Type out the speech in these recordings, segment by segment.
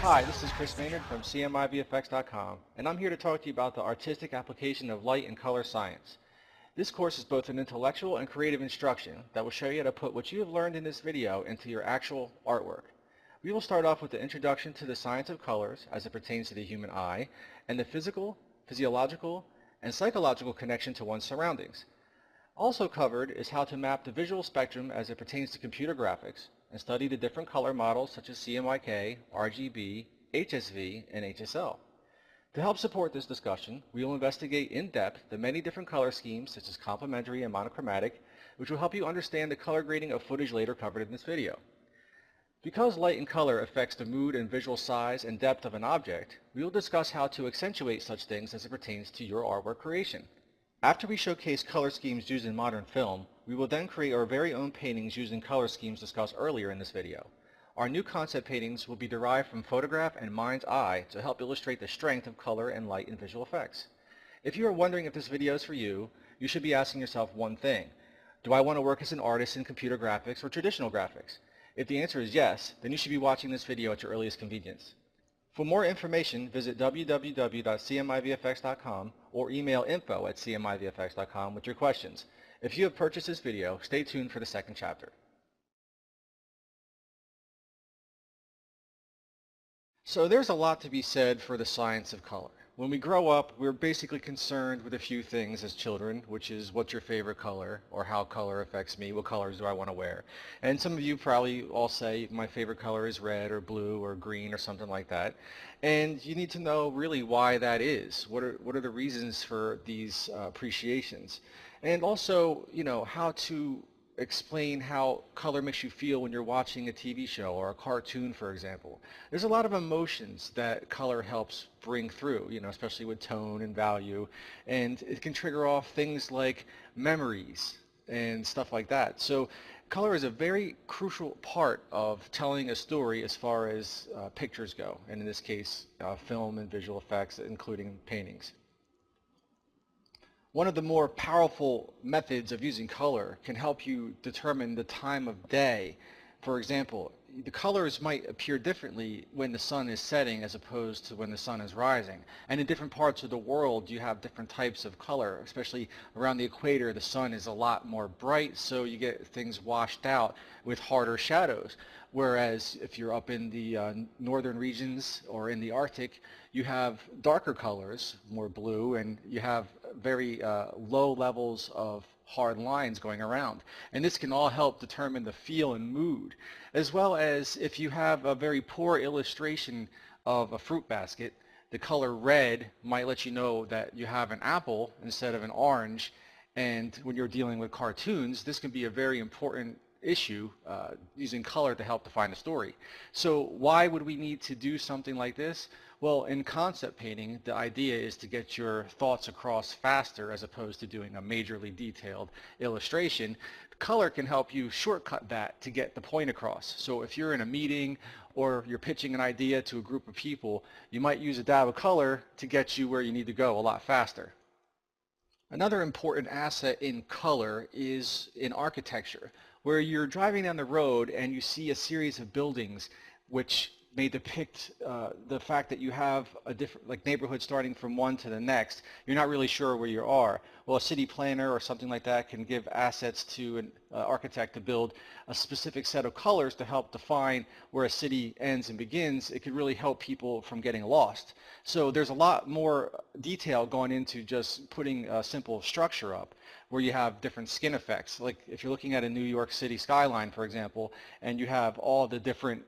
Hi, this is Chris Maynard from cmiVFX.com, and I'm here to talk to you about the artistic application of light and color science. This course is both an intellectual and creative instruction that will show you how to put what you have learned in this video into your actual artwork. We will start off with the introduction to the science of colors as it pertains to the human eye, and the physical, physiological, and psychological connection to one's surroundings. Also covered is how to map the visual spectrum as it pertains to computer graphics, and study the different color models such as CMYK, RGB, HSV, and HSL. To help support this discussion, we will investigate in depth the many different color schemes such as complementary and monochromatic, which will help you understand the color grading of footage later covered in this video. Because light and color affects the mood and visual size and depth of an object, we will discuss how to accentuate such things as it pertains to your artwork creation. After we showcase color schemes used in modern film, we will then create our very own paintings using color schemes discussed earlier in this video. Our new concept paintings will be derived from photograph and mind's eye to help illustrate the strength of color and light in visual effects. If you are wondering if this video is for you, you should be asking yourself one thing. Do I want to work as an artist in computer graphics or traditional graphics? If the answer is yes, then you should be watching this video at your earliest convenience. For more information, visit www.cmiVFX.com or email info@cmiVFX.com with your questions. If you have purchased this video, stay tuned for the second chapter. So there's a lot to be said for the science of color. When we grow up, we're basically concerned with a few things as children, which is what's your favorite color, or how color affects me, what colors do I want to wear. And some of you probably all say my favorite color is red or blue or green or something like that. And you need to know really why that is. What are the reasons for these appreciations? And also, how to explain how color makes you feel when you're watching a TV show or a cartoon, for example. There's a lot of emotions that color helps bring through, especially with tone and value, and it can trigger off things like memories and stuff like that. So color is a very crucial part of telling a story as far as pictures go, and in this case, film and visual effects, including paintings. One of the more powerful methods of using color can help you determine the time of day. For example, the colors might appear differently when the sun is setting as opposed to when the sun is rising. And in different parts of the world, you have different types of color, especially around the equator. The sun is a lot more bright, so you get things washed out with harder shadows. Whereas if you're up in the northern regions or in the Arctic, you have darker colors, more blue, and you have very low levels of hard lines going around. And this can all help determine the feel and mood, as well as if you have a very poor illustration of a fruit basket, the color red might let you know that you have an apple instead of an orange. And when you're dealing with cartoons, this can be a very important issue using color to help define the story. So why would we need to do something like this? Well, in concept painting, the idea is to get your thoughts across faster as opposed to doing a majorly detailed illustration. Color can help you shortcut that to get the point across. So if you're in a meeting or you're pitching an idea to a group of people, you might use a dab of color to get you where you need to go a lot faster. Another important asset in color is in architecture, where you're driving down the road and you see a series of buildings which may depict the fact that you have a different, like, neighborhood starting from one to the next. You're not really sure where you are. Well, a city planner or something like that can give assets to an architect to build a specific set of colors to help define where a city ends and begins. It could really help people from getting lost. So there's a lot more detail going into just putting a simple structure up, where you have different skin effects. Like if you're looking at a New York City skyline, for example, and you have all the different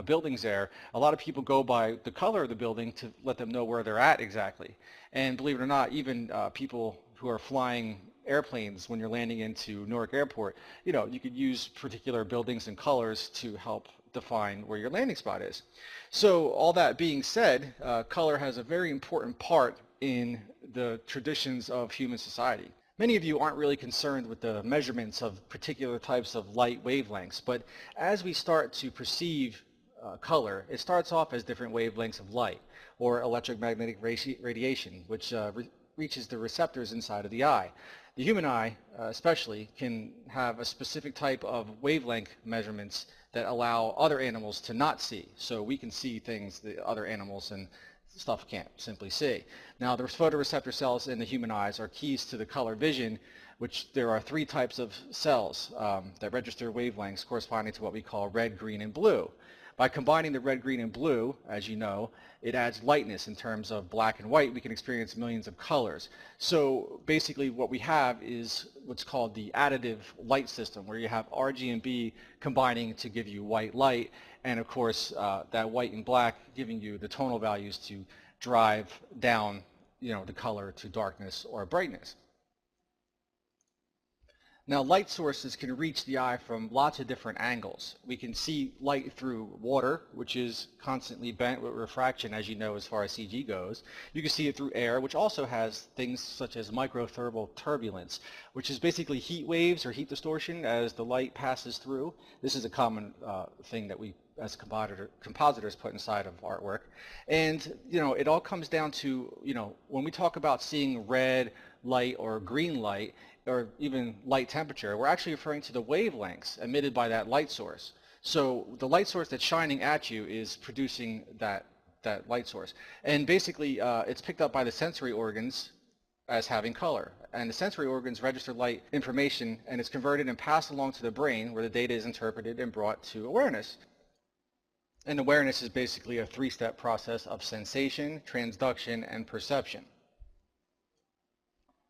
buildings there, a lot of people go by the color of the building to let them know where they're at exactly. And believe it or not, even people who are flying airplanes, when you're landing into Newark Airport, you could use particular buildings and colors to help define where your landing spot is. So all that being said, color has a very important part in the traditions of human society. Many of you aren't really concerned with the measurements of particular types of light wavelengths, but as we start to perceive color, it starts off as different wavelengths of light, or electromagnetic radiation, which reaches the receptors inside of the eye. The human eye, especially, can have a specific type of wavelength measurements that allow other animals to not see. So we can see things that other animals and stuff can't simply see. Now, the photoreceptor cells in the human eyes are keys to the color vision, which there are 3 types of cells that register wavelengths corresponding to what we call red, green, and blue. By combining the red, green, and blue, as you know, it adds lightness in terms of black and white. We can experience millions of colors. So basically what we have is what's called the additive light system, where you have RGB combining to give you white light, and of course that white and black giving you the tonal values to drive down, the color to darkness or brightness. Now, light sources can reach the eye from lots of different angles. We can see light through water, which is constantly bent with refraction, as you know, as far as CG goes. You can see it through air, which also has things such as microthermal turbulence, which is basically heat waves or heat distortion as the light passes through. This is a common thing that we as compositors put inside of artwork. And, it all comes down to, when we talk about seeing red light or green light, or even light temperature, we're actually referring to the wavelengths emitted by that light source. So the light source that's shining at you is producing that light source. And basically it's picked up by the sensory organs as having color. And the sensory organs register light information, and it's converted and passed along to the brain, where the data is interpreted and brought to awareness. And awareness is basically a 3-step process of sensation, transduction, and perception.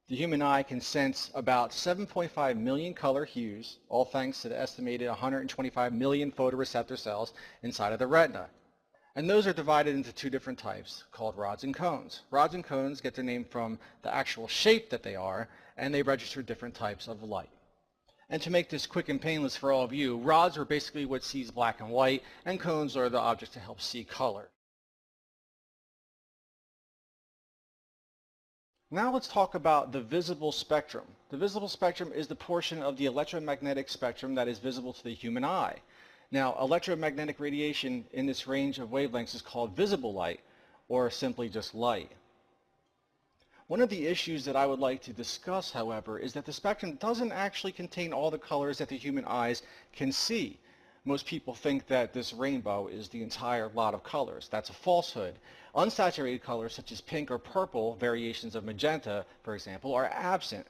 The human eye can sense about 7.5 million color hues, all thanks to the estimated 125 million photoreceptor cells inside of the retina. And those are divided into 2 different types called rods and cones. Rods and cones get their name from the actual shape that they are, and they register different types of light. And to make this quick and painless for all of you, rods are basically what sees black and white, and cones are the objects to help see color. Now let's talk about the visible spectrum. The visible spectrum is the portion of the electromagnetic spectrum that is visible to the human eye. Now, electromagnetic radiation in this range of wavelengths is called visible light, or simply just light. One of the issues that I would like to discuss, however, is that the spectrum doesn't actually contain all the colors that the human eyes can see. Most people think that this rainbow is the entire lot of colors. That's a falsehood. Unsaturated colors such as pink or purple, variations of magenta, for example, are absent.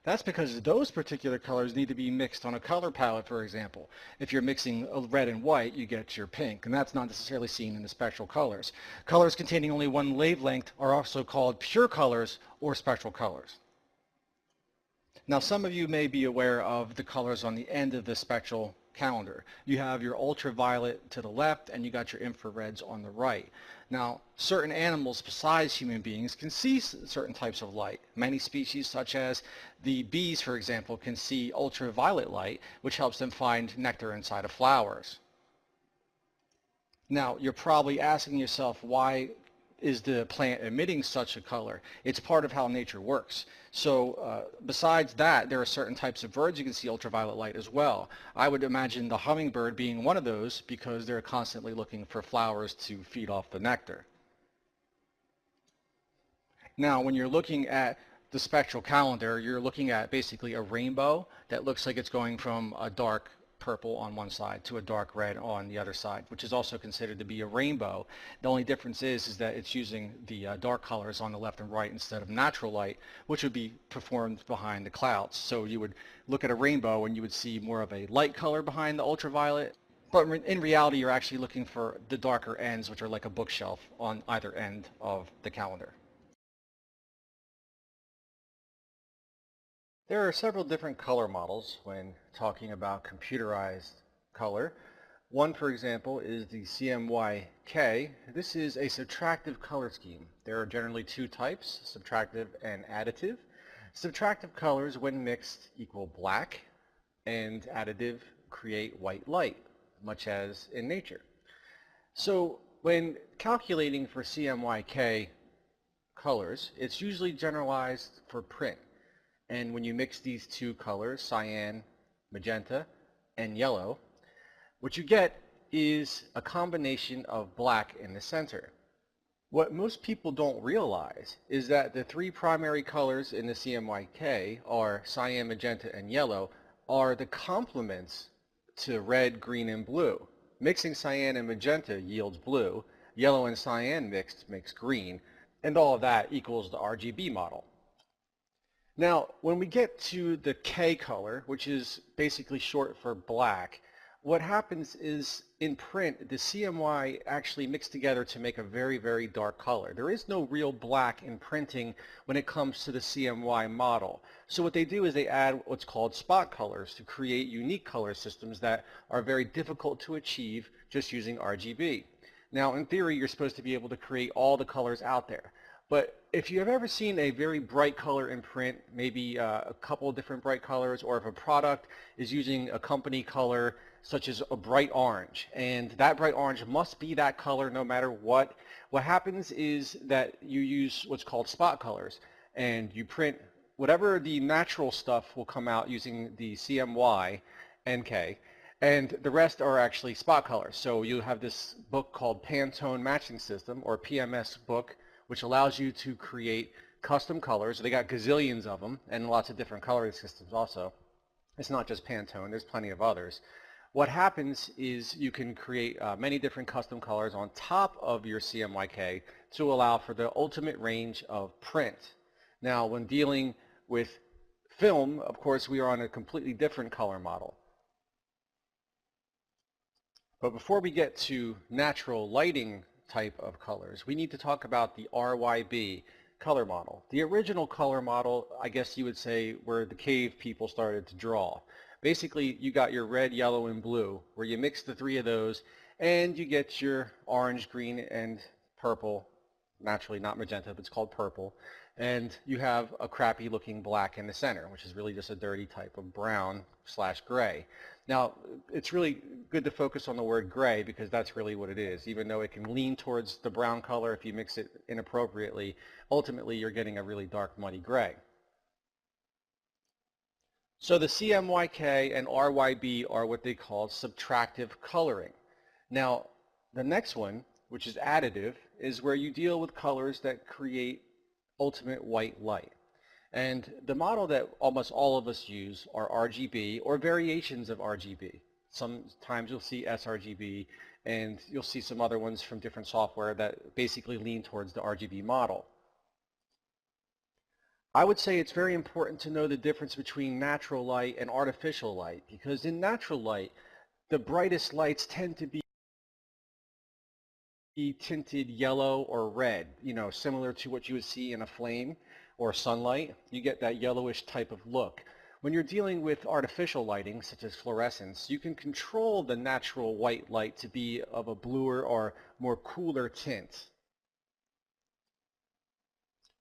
That's because those particular colors need to be mixed on a color palette, for example. If you're mixing red and white, you get your pink, and that's not necessarily seen in the spectral colors. Colors containing only one wavelength are also called pure colors or spectral colors. Now, some of you may be aware of the colors on the end of the spectral calendar. You have your ultraviolet to the left, and you got your infrareds on the right. Now, certain animals besides human beings can see certain types of light. Many species, such as the bees, for example, can see ultraviolet light, which helps them find nectar inside of flowers. Now, you're probably asking yourself, why is the plant emitting such a color? It's part of how nature works. So besides that, there are certain types of birds you can see ultraviolet light as well. I would imagine the hummingbird being one of those, because they're constantly looking for flowers to feed off the nectar. Now, when you're looking at the spectral calendar, you're looking at basically a rainbow that looks like it's going from a dark purple on one side to a dark red on the other side, which is also considered to be a rainbow. The only difference is that it's using the dark colors on the left and right instead of natural light, which would be performed behind the clouds. So you would look at a rainbow and you would see more of a light color behind the ultraviolet, but in reality you're actually looking for the darker ends, which are like a bookshelf on either end of the calendar. There are several different color models when talking about computerized color. One, for example, is the cmiK. This is a subtractive color scheme. There are generally 2 types, subtractive and additive. Subtractive colors, when mixed, equal black, and additive create white light, much as in nature. So when calculating for cmiK colors, it's usually generalized for print. And when you mix these 2 colors, cyan, magenta, and yellow, what you get is a combination of black in the center. What most people don't realize is that the 3 primary colors in the cmiK are cyan, magenta, and yellow, are the complements to red, green, and blue. Mixing cyan and magenta yields blue. Yellow and cyan mixed makes green. And all of that equals the RGB model. Now, when we get to the K color, which is basically short for black, what happens is in print, the CMY actually mix together to make a very, very dark color. There is no real black in printing when it comes to the CMY model. So what they do is they add what's called spot colors to create unique color systems that are very difficult to achieve just using RGB. Now, in theory, you're supposed to be able to create all the colors out there. But if you have ever seen a very bright color in print, maybe a couple of different bright colors, or if a product is using a company color such as a bright orange, and that bright orange must be that color no matter what happens is that you use what's called spot colors, and you print whatever the natural stuff will come out using the CMY NK, and the rest are actually spot colors. So you have this book called Pantone Matching System, or PMS book, which allows you to create custom colors. They got gazillions of them and lots of different coloring systems also. It's not just Pantone, there's plenty of others. What happens is you can create many different custom colors on top of your CMYK to allow for the ultimate range of print. Now, when dealing with film, of course, we are on a completely different color model. But before we get to natural lighting type of colors, we need to talk about the RYB color model. The original color model, I guess you would say, where the cave people started to draw. Basically, you got your red, yellow, and blue, where you mix the three of those, and you get your orange, green, and purple. Naturally not magenta, but it's called purple. And you have a crappy looking black in the center, which is really just a dirty type of brown / gray. Now, it's really good to focus on the word gray because that's really what it is. Even though it can lean towards the brown color if you mix it inappropriately, ultimately you're getting a really dark, muddy gray. So the CMYK and RYB are what they call subtractive coloring. Now, the next one, which is additive, is where you deal with colors that create ultimate white light. And the model that almost all of us use are RGB or variations of RGB. Sometimes you'll see sRGB, and you'll see some other ones from different software that basically lean towards the RGB model. I would say it's very important to know the difference between natural light and artificial light, because in natural light, the brightest lights tend to be tinted yellow or red, similar to what you would see in a flame or sunlight. You get that yellowish type of look. When you're dealing with artificial lighting, such as fluorescence, you can control the natural white light to be of a bluer or more cooler tint.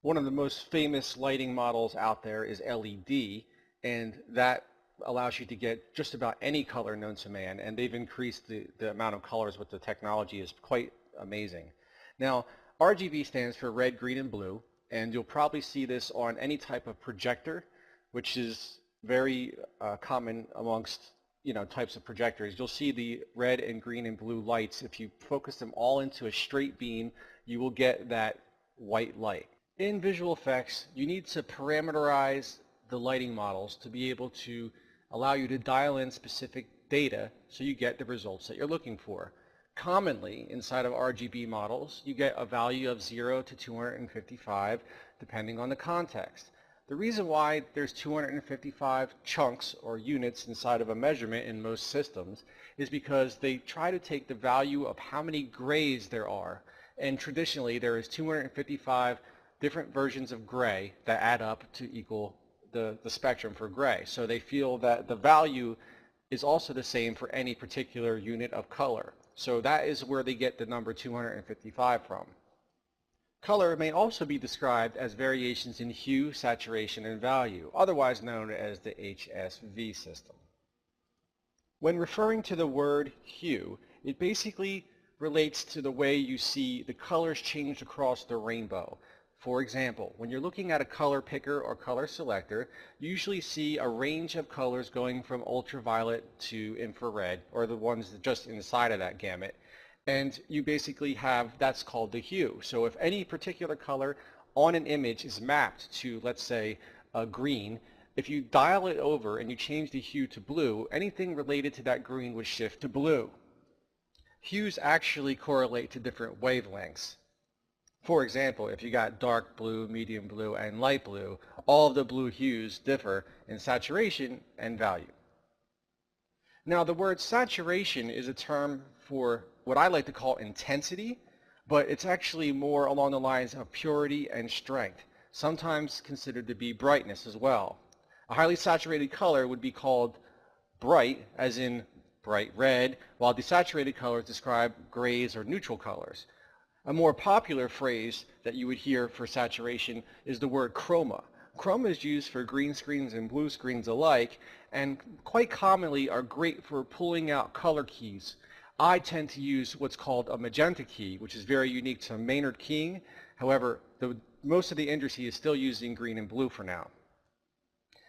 One of the most famous lighting models out there is LED, and that allows you to get just about any color known to man, and they've increased the amount of colors with the technology is quite amazing. Now, RGB stands for red, green, and blue, and you'll probably see this on any type of projector, which is very common amongst types of projectors. You'll see the red and green and blue lights. If you focus them all into a straight beam, you will get that white light. In visual effects, you need to parameterize the lighting models to be able to allow you to dial in specific data so you get the results that you're looking for. Commonly, inside of RGB models, you get a value of 0 to 255 depending on the context. The reason why there's 255 chunks or units inside of a measurement in most systems is because they try to take the value of how many grays there are, and traditionally there is 255 different versions of gray that add up to equal the spectrum for gray. So they feel that the value is also the same for any particular unit of color. So that is where they get the number 255 from. Color may also be described as variations in hue, saturation, and value, otherwise known as the HSV system. When referring to the word hue, it basically relates to the way you see the colors change across the rainbow. For example, when you're looking at a color picker or color selector, you usually see a range of colors going from ultraviolet to infrared, or the ones just inside of that gamut. And you basically have, that's called the hue. So if any particular color on an image is mapped to, let's say, a green, if you dial it over and you change the hue to blue, anything related to that green would shift to blue. Hues actually correlate to different wavelengths. For example, if you got dark blue, medium blue, and light blue, all of the blue hues differ in saturation and value. Now, the word saturation is a term for what I like to call intensity, but it's actually more along the lines of purity and strength, sometimes considered to be brightness as well. A highly saturated color would be called bright, as in bright red, while desaturated colors describe grays or neutral colors. A more popular phrase that you would hear for saturation is the word chroma. Chroma is used for green screens and blue screens alike, and quite commonly are great for pulling out color keys. I tend to use what's called a magenta key, which is very unique to Maynard keying. However, most of the industry is still using green and blue for now.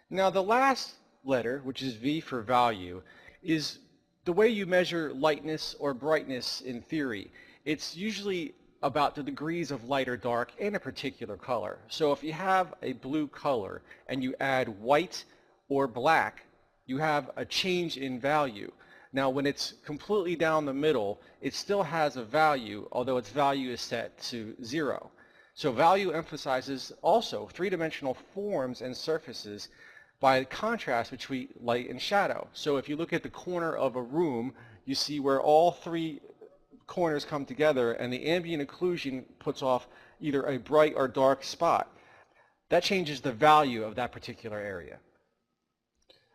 Now, the last letter, which is V for value, is the way you measure lightness or brightness in theory. It's usually about the degrees of light or dark in a particular color. So if you have a blue color and you add white or black, you have a change in value. Now, when it's completely down the middle, it still has a value, although its value is set to 0. So value emphasizes also three-dimensional forms and surfaces by contrast between light and shadow. So if you look at the corner of a room, you see where all three corners come together and the ambient occlusion puts off either a bright or dark spot. That changes the value of that particular area.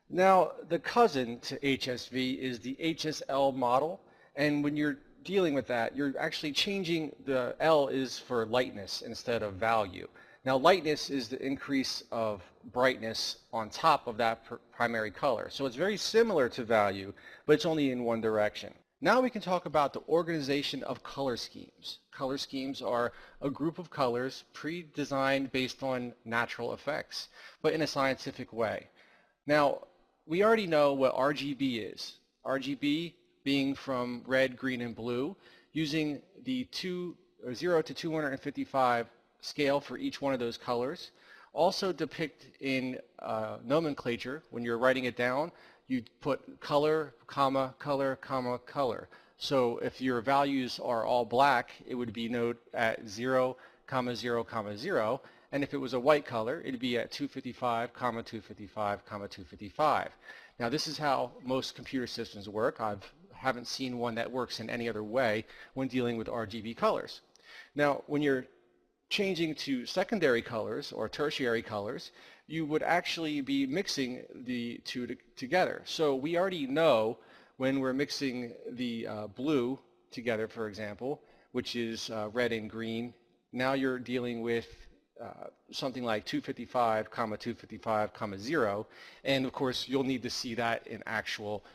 Now, the cousin to HSV is the HSL model, and when you're dealing with that, you're actually changing the L is for lightness instead of value. Now, lightness is the increase of brightness on top of that primary color. So it's very similar to value, but it's only in one direction. Now we can talk about the organization of color schemes. Color schemes are a group of colors pre-designed based on natural effects, but in a scientific way. Now, we already know what RGB is. RGB being from red, green, and blue, using the 0 to 255 scale for each one of those colors. Also depict in nomenclature, when you're writing it down, you put color, comma, color, comma, color. So if your values are all black, it would be noted at 0, 0, 0. And if it was a white color, it'd be at 255, 255, 255. Now, this is how most computer systems work. I haven't seen one that works in any other way when dealing with RGB colors. Now, when you're changing to secondary colors or tertiary colors, you would actually be mixing the two together. So we already know when we're mixing the blue together, for example, which is red and green, now you're dealing with something like 255, 255, 0, and of course you'll need to see that in actual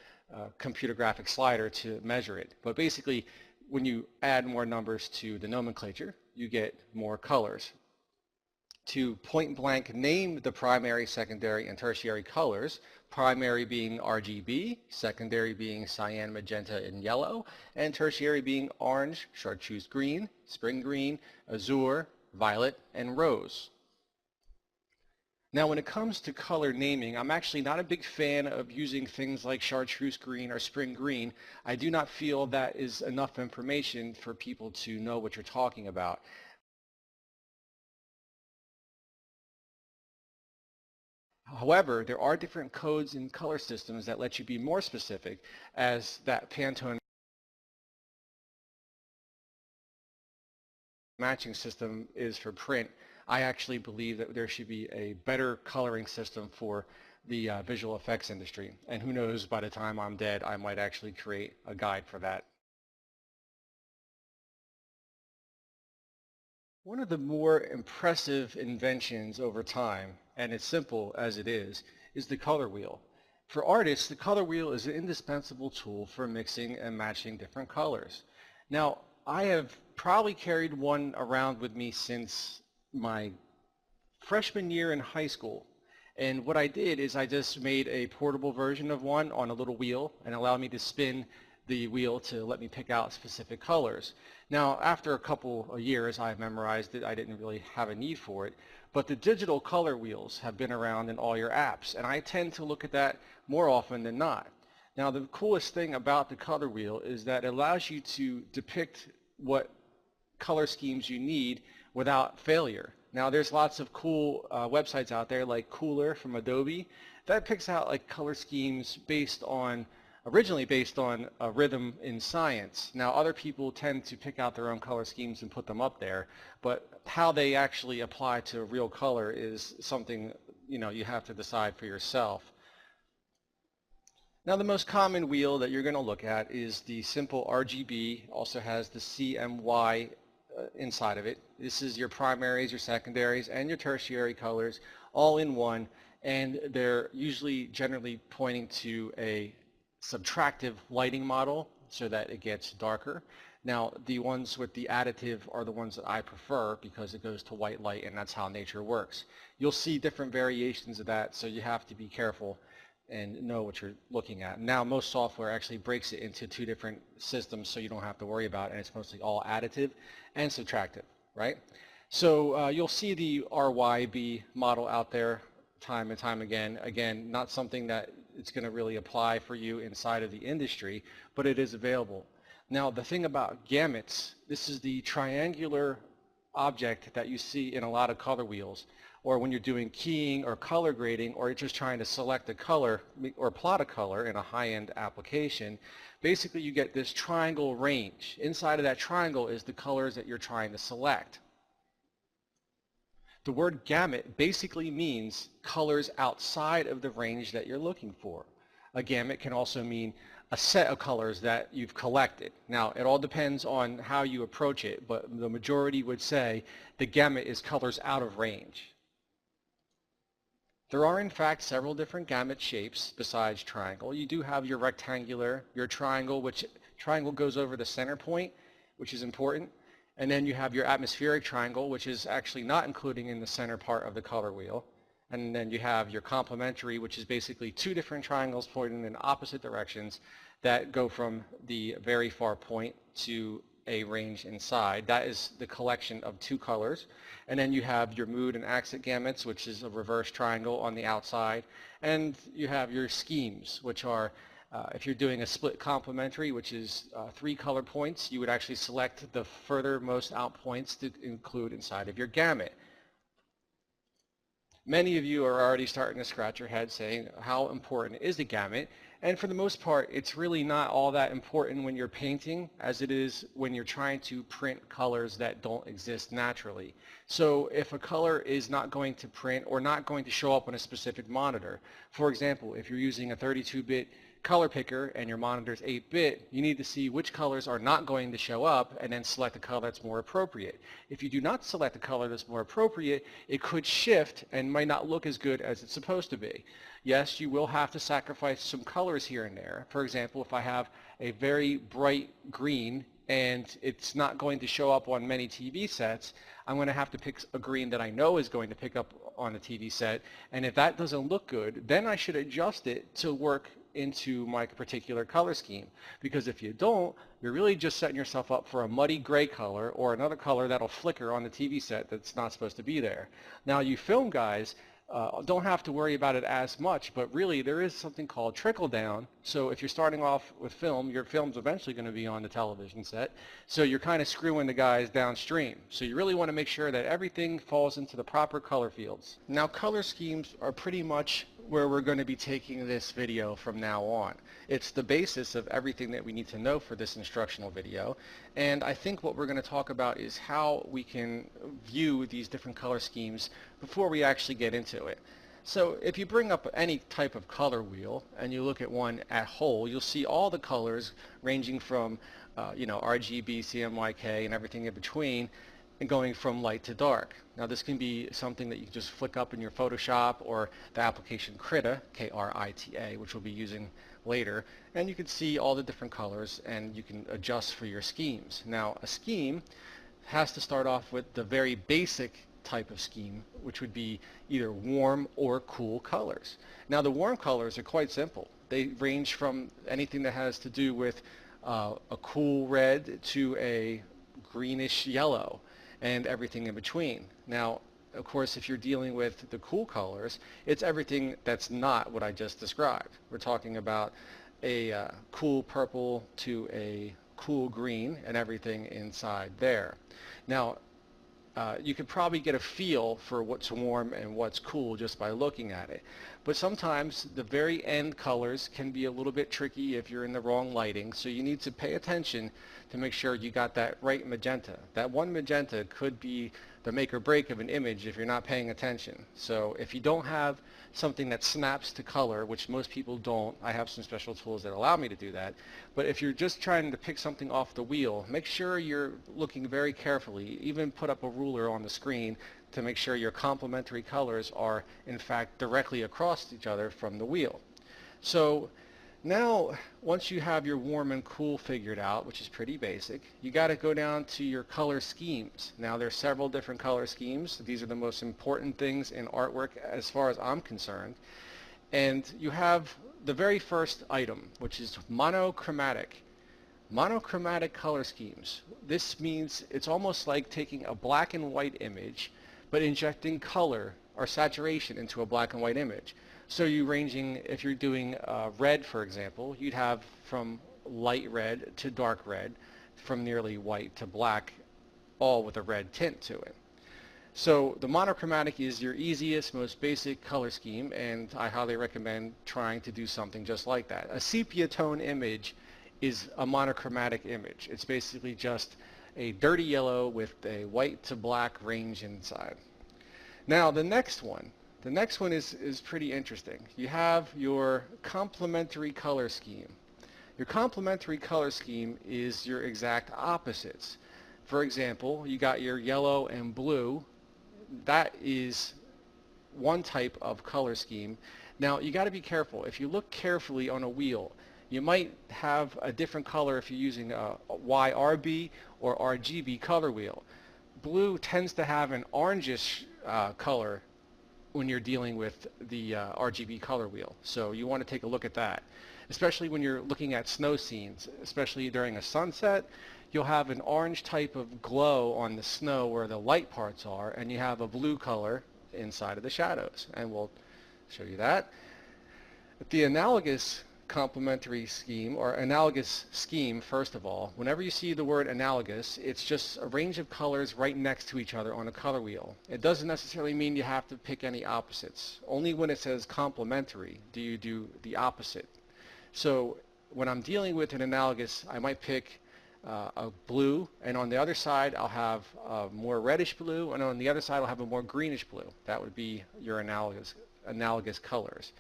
computer graphic slider to measure it. But basically, when you add more numbers to the nomenclature, you get more colors. To point blank name the primary, secondary, and tertiary colors, primary being RGB, secondary being cyan, magenta, and yellow, and tertiary being orange, chartreuse green, spring green, azure, violet, and rose. Now, when it comes to color naming, I'm actually not a big fan of using things like chartreuse green or spring green. I do not feel that is enough information for people to know what you're talking about. However, there are different codes in color systems that let you be more specific, as that Pantone matching system is for print. I actually believe that there should be a better coloring system for the visual effects industry. And who knows, by the time I'm dead, I might actually create a guide for that. One of the more impressive inventions over time, and as simple as it is the color wheel. For artists, the color wheel is an indispensable tool for mixing and matching different colors. Now, I have probably carried one around with me since my freshman year in high school. And what I did is I just made a portable version of one on a little wheel and allowed me to spin the wheel to let me pick out specific colors. Now, after a couple of years, I memorized it. I didn't really have a need for it. But the digital color wheels have been around in all your apps, and I tend to look at that more often than not. Now, the coolest thing about the color wheel is that it allows you to depict what color schemes you need without failure. Now, there's lots of cool websites out there like Cooler from Adobe that picks out like color schemes originally based on a rhythm in science. Now, other people tend to pick out their own color schemes and put them up there, but how they actually apply to real color is something you have to decide for yourself. Now, the most common wheel that you're going to look at is the simple RGB. Also has the CMY inside of it. This is your primaries, your secondaries, and your tertiary colors all in one, and they're usually generally pointing to a subtractive lighting model so that it gets darker. Now, the ones with the additive are the ones that I prefer because it goes to white light, and that's how nature works. You'll see different variations of that, so you have to be careful and know what you're looking at. Now, most software actually breaks it into two different systems, so you don't have to worry about it, and it's mostly all additive and subtractive, right? So you'll see the RYB model out there time and time again. Again, not something that it's going to really apply for you inside of the industry, but it is available. Now, the thing about gamuts, this is the triangular object that you see in a lot of color wheels, or when you're doing keying or color grading, or you're just trying to select a color or plot a color in a high-end application. Basically, you get this triangle range. Inside of that triangle is the colors that you're trying to select. The word gamut basically means colors outside of the range that you're looking for. A gamut can also mean a set of colors that you've collected. Now, it all depends on how you approach it, but the majority would say the gamut is colors out of range. There are, in fact, several different gamut shapes besides triangle. You do have your rectangular, your triangle, which triangle goes over the center point, which is important. And then you have your atmospheric triangle, which is actually not including in the center part of the color wheel. And then you have your complementary, which is basically two different triangles pointing in opposite directions that go from the very far point to a range inside. That is the collection of two colors. And then you have your mood and accent gamuts, which is a reverse triangle on the outside. And you have your schemes, which are if you're doing a split complementary, which is 3 color points, you would actually select the furthermost out points to include inside of your gamut. Many of you are already starting to scratch your head saying, how important is the gamut? And for the most part, it's really not all that important when you're painting as it is when you're trying to print colors that don't exist naturally. So if a color is not going to print or not going to show up on a specific monitor, for example, if you're using a 32-bit color picker and your monitor's 8-bit, you need to see which colors are not going to show up and then select a color that's more appropriate. If you do not select a color that's more appropriate, it could shift and might not look as good as it's supposed to be. Yes, you will have to sacrifice some colors here and there. For example, if I have a very bright green and it's not going to show up on many TV sets, I'm going to have to pick a green that I know is going to pick up on the TV set, and if that doesn't look good, then I should adjust it to work into my particular color scheme, because if you don't, you're really just setting yourself up for a muddy gray color or another color that'll flicker on the TV set that's not supposed to be there. Now, you film guys don't have to worry about it as much, but really there is something called trickle down. So if you're starting off with film, your film's eventually going to be on the television set, so you're kind of screwing the guys downstream. So you really want to make sure that everything falls into the proper color fields. Now, color schemes are pretty much where we're going to be taking this video from now on. It's the basis of everything that we need to know for this instructional video, and I think what we're going to talk about is how we can view these different color schemes before we actually get into it. So if you bring up any type of color wheel and you look at one at whole, you'll see all the colors ranging from RGB, CMYK, and everything in between, and going from light to dark. Now, this can be something that you can just flick up in your Photoshop or the application Krita, K-R-I-T-A, which we'll be using later, and you can see all the different colors and you can adjust for your schemes. Now, a scheme has to start off with the very basic type of scheme, which would be either warm or cool colors. Now, the warm colors are quite simple. They range from anything that has to do with a cool red to a greenish yellow, and everything in between. Now, of course, if you're dealing with the cool colors, it's everything that's not what I just described. We're talking about a cool purple to a cool green and everything inside there. Now, you could probably get a feel for what's warm and what's cool just by looking at it. But sometimes the very end colors can be a little bit tricky if you're in the wrong lighting, so you need to pay attention to make sure you got that right magenta. That one magenta could be the make or break of an image if you're not paying attention. So if you don't have something that snaps to color, which most people don't, I have some special tools that allow me to do that, but if you're just trying to pick something off the wheel, make sure you're looking very carefully. Even put up a ruler on the screen to make sure your complementary colors are in fact directly across each other from the wheel. So now, once you have your warm and cool figured out, which is pretty basic, you got to go down to your color schemes. Now, there's several different color schemes. These are the most important things in artwork as far as I'm concerned. And you have the very first item, which is monochromatic. Monochromatic color schemes. This means it's almost like taking a black and white image, but injecting color or saturation into a black and white image. So you're ranging, if you're doing red, for example, you'd have from light red to dark red, from nearly white to black, all with a red tint to it. So the monochromatic is your easiest, most basic color scheme, and I highly recommend trying to do something just like that. A sepia tone image is a monochromatic image. It's basically just a dirty yellow with a white to black range inside. Now the next one is pretty interesting. You have your complementary color scheme. Your complementary color scheme is your exact opposites. For example, you got your yellow and blue. That is one type of color scheme. Now you got to be careful. If you look carefully on a wheel, you might have a different color if you're using a YRB or RGB color wheel. Blue tends to have an orangish color when you're dealing with the RGB color wheel. So you want to take a look at that. Especially when you're looking at snow scenes, especially during a sunset, you'll have an orange type of glow on the snow where the light parts are, and you have a blue color inside of the shadows. And we'll show you that. The analogous complementary scheme, or analogous scheme, first of all, whenever you see the word analogous, it's just a range of colors right next to each other on a color wheel. It doesn't necessarily mean you have to pick any opposites. Only when it says complementary do you do the opposite. So when I'm dealing with an analogous, I might pick a blue, and on the other side I'll have a more reddish blue, and on the other side I'll have a more greenish blue. That would be your analogous colors.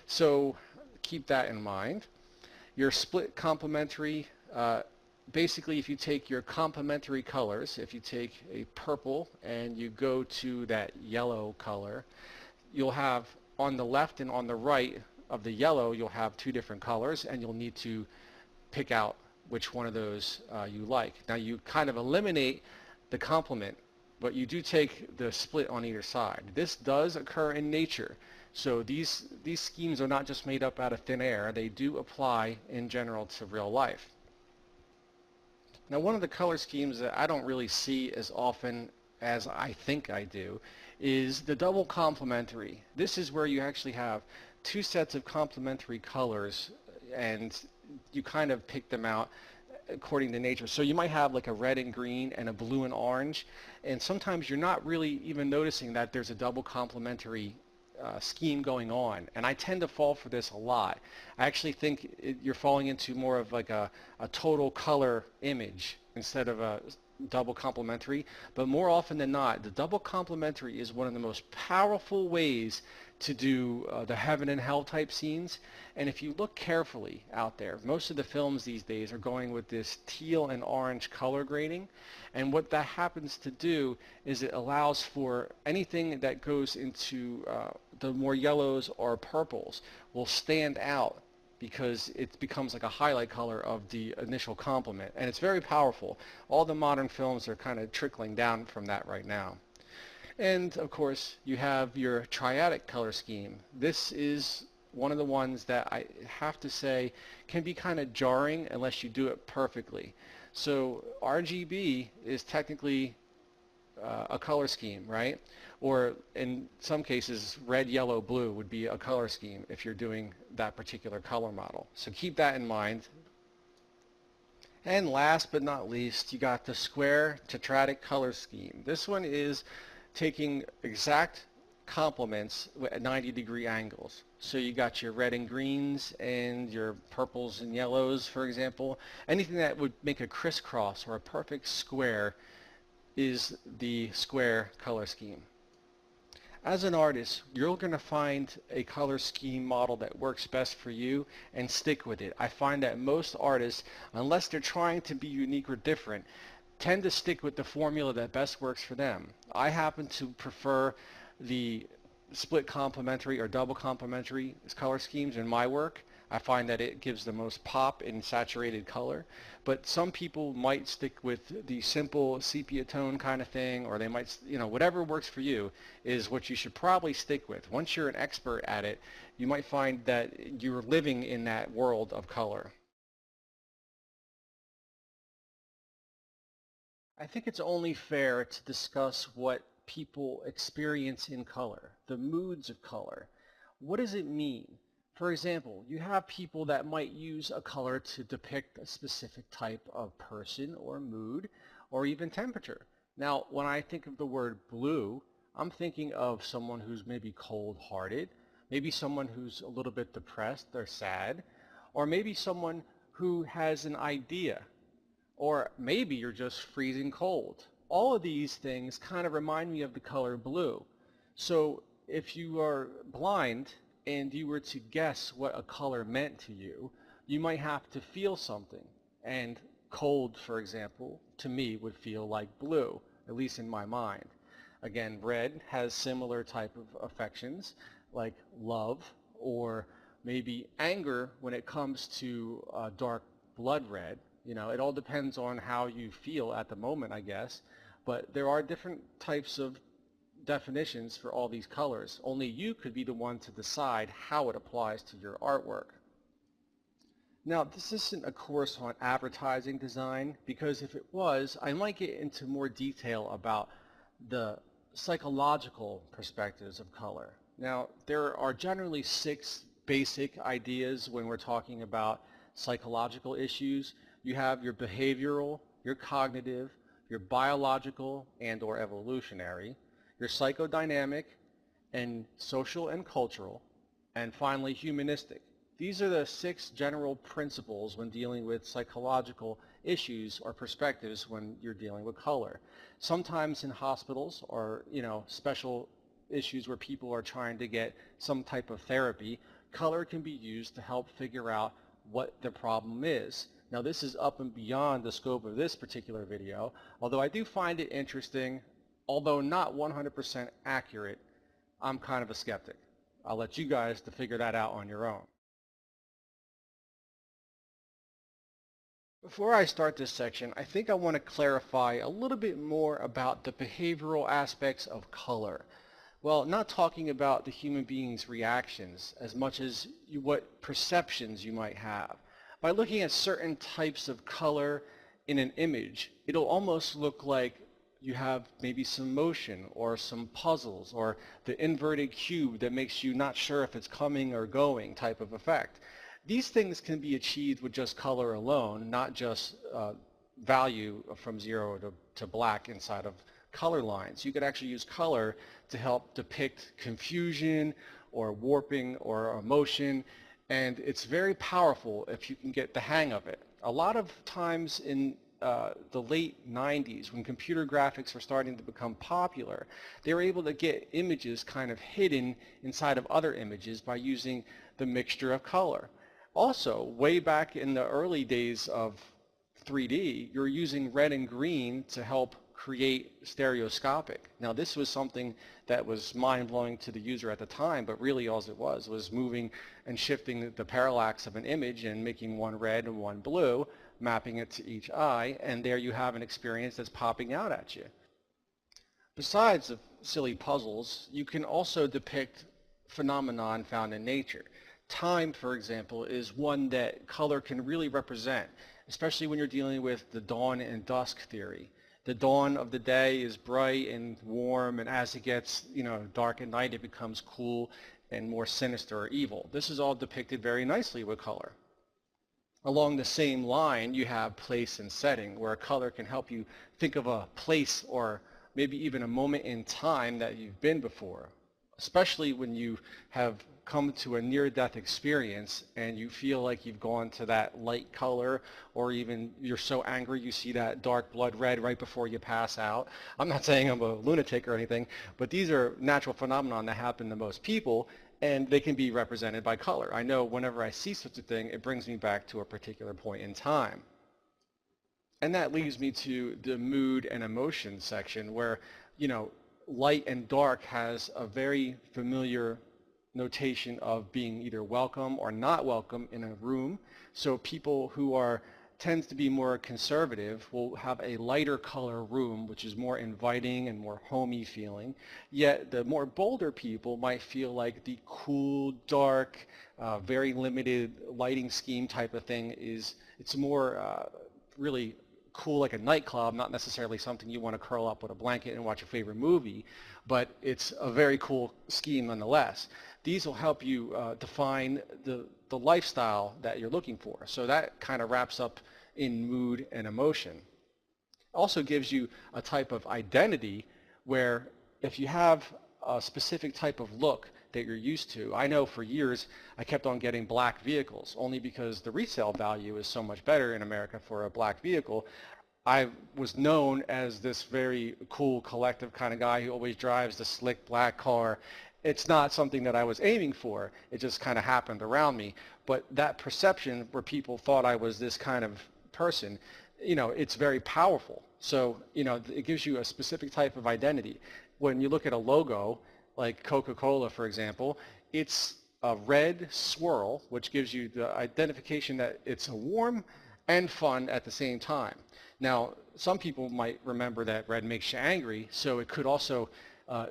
So keep that in mind. Your split complementary, basically if you take your complementary colors, if you take a purple and you go to that yellow color, you'll have on the left and on the right of the yellow, you'll have two different colors, and you'll need to pick out which one of those you like. Now you kind of eliminate the complement, but you do take the split on either side. This does occur in nature. So these schemes are not just made up out of thin air. They do apply in general to real life. Now one of the color schemes that I don't really see as often as I think I do is the double complementary. This is where you actually have two sets of complementary colors, and you kind of pick them out according to nature. So you might have like a red and green and a blue and orange, and sometimes you're not really even noticing that there's a double complementary scheme going on, and I tend to fall for this a lot. I actually think you're falling into more of like a total color image instead of a double complementary, but more often than not, the double complementary is one of the most powerful ways to do the heaven and hell type scenes. And if you look carefully out there, most of the films these days are going with this teal and orange color grading, and what that happens to do is it allows for anything that goes into the more yellows or purples will stand out, because it becomes like a highlight color of the initial complement, and it's very powerful. All the modern films are kind of trickling down from that right now. And of course you have your triadic color scheme. This is one of the ones that I have to say can be kind of jarring unless you do it perfectly. So RGB is technically a color scheme, right? Or in some cases, red, yellow, blue would be a color scheme if you're doing that particular color model. So keep that in mind. And last but not least, you got the square tetradic color scheme. This one is taking exact complements at 90-degree angles. So you got your red and greens and your purples and yellows, for example. Anything that would make a crisscross or a perfect square is the square color scheme. As an artist, you're going to find a color scheme model that works best for you and stick with it. I find that most artists, unless they're trying to be unique or different, tend to stick with the formula that best works for them. I happen to prefer the split complementary or double complementary color schemes in my work. I find that it gives the most pop in saturated color, but some people might stick with the simple sepia tone kind of thing, or they might, whatever works for you is what you should probably stick with. Once you're an expert at it, you might find that you're living in that world of color. I think it's only fair to discuss what people experience in color, the moods of color. What does it mean? For example, you have people that might use a color to depict a specific type of person or mood or even temperature. Now, when I think of the word blue, I'm thinking of someone who's maybe cold-hearted, maybe someone who's a little bit depressed or sad, or maybe someone who has an idea, or maybe you're just freezing cold. All of these things kind of remind me of the color blue. So if you are blind and you were to guess what a color meant to you, you might have to feel something. And cold, for example, to me would feel like blue, at least in my mind. Again, red has similar type of affections, like love, or maybe anger when it comes to dark blood red. It all depends on how you feel at the moment, I guess. But there are different types of definitions for all these colors. Only you could be the one to decide how it applies to your artwork. Now, this isn't a course on advertising design, because if it was, I might get into more detail about the psychological perspectives of color. Now, there are generally 6 basic ideas when we're talking about psychological issues. You have your behavioral, your cognitive, your biological and or evolutionary, your psychodynamic, and social and cultural, and finally humanistic. These are the 6 general principles when dealing with psychological issues or perspectives when you're dealing with color. Sometimes in hospitals or special issues where people are trying to get some type of therapy, color can be used to help figure out what the problem is. Now, this is up and beyond the scope of this particular video, although I do find it interesting. Although not 100% accurate, I'm kind of a skeptic. I'll let you guys to figure that out on your own. Before I start this section, I think I want to clarify a little bit more about the behavioral aspects of color. Well, not talking about the human being's reactions as much as what perceptions you might have. By looking at certain types of color in an image, it'll almost look like you have maybe some motion or some puzzles or the inverted cube that makes you not sure if it's coming or going type of effect. These things can be achieved with just color alone, not just value from 0 to black inside of color lines. You could actually use color to help depict confusion or warping or emotion, and it's very powerful if you can get the hang of it. A lot of times in the late 90s, when computer graphics were starting to become popular, they were able to get images kind of hidden inside of other images by using the mixture of color. Also, way back in the early days of 3D, you're using red and green to help create stereoscopic. Now, this was something that was mind-blowing to the user at the time, but really all it was moving and shifting the parallax of an image and making one red and one blue, mapping it to each eye, and there you have an experience that's popping out at you. Besides the silly puzzles, you can also depict phenomenon found in nature. Time, for example, is one that color can really represent, especially when you're dealing with the dawn and dusk theory. The dawn of the day is bright and warm, and as it gets, dark at night, it becomes cool and more sinister or evil. This is all depicted very nicely with color. Along the same line, you have place and setting, where color can help you think of a place or maybe even a moment in time that you've been before, especially when you have come to a near-death experience and you feel like you've gone to that light color, or even you're so angry you see that dark blood red right before you pass out. I'm not saying I'm a lunatic or anything, but these are natural phenomena that happen to most people, and they can be represented by color. I know whenever I see such a thing, it brings me back to a particular point in time. And that leads me to the mood and emotion section, where, light and dark has a very familiar notation of being either welcome or not welcome in a room. So people who tends to be more conservative will have a lighter color room, which is more inviting and more homey feeling. Yet the more bolder people might feel like the cool, dark, very limited lighting scheme type of thing it's more really cool, like a nightclub, not necessarily something you want to curl up with a blanket and watch your favorite movie, but it's a very cool scheme nonetheless. These will help you define the lifestyle that you're looking for. So that kind of wraps up in mood and emotion. Also gives you a type of identity where if you have a specific type of look that you're used to. I know for years I kept on getting black vehicles only because the resale value is so much better in America for a black vehicle. I was known as this very cool collective kind of guy who always drives the slick black car. It's not something that I was aiming for. It just kind of happened around me. But that perception where people thought I was this kind of person, it's very powerful. So, it gives you a specific type of identity. When you look at a logo, like Coca-Cola, for example, it's a red swirl, which gives you the identification that it's warm and fun at the same time. Now, some people might remember that red makes you angry, so it could also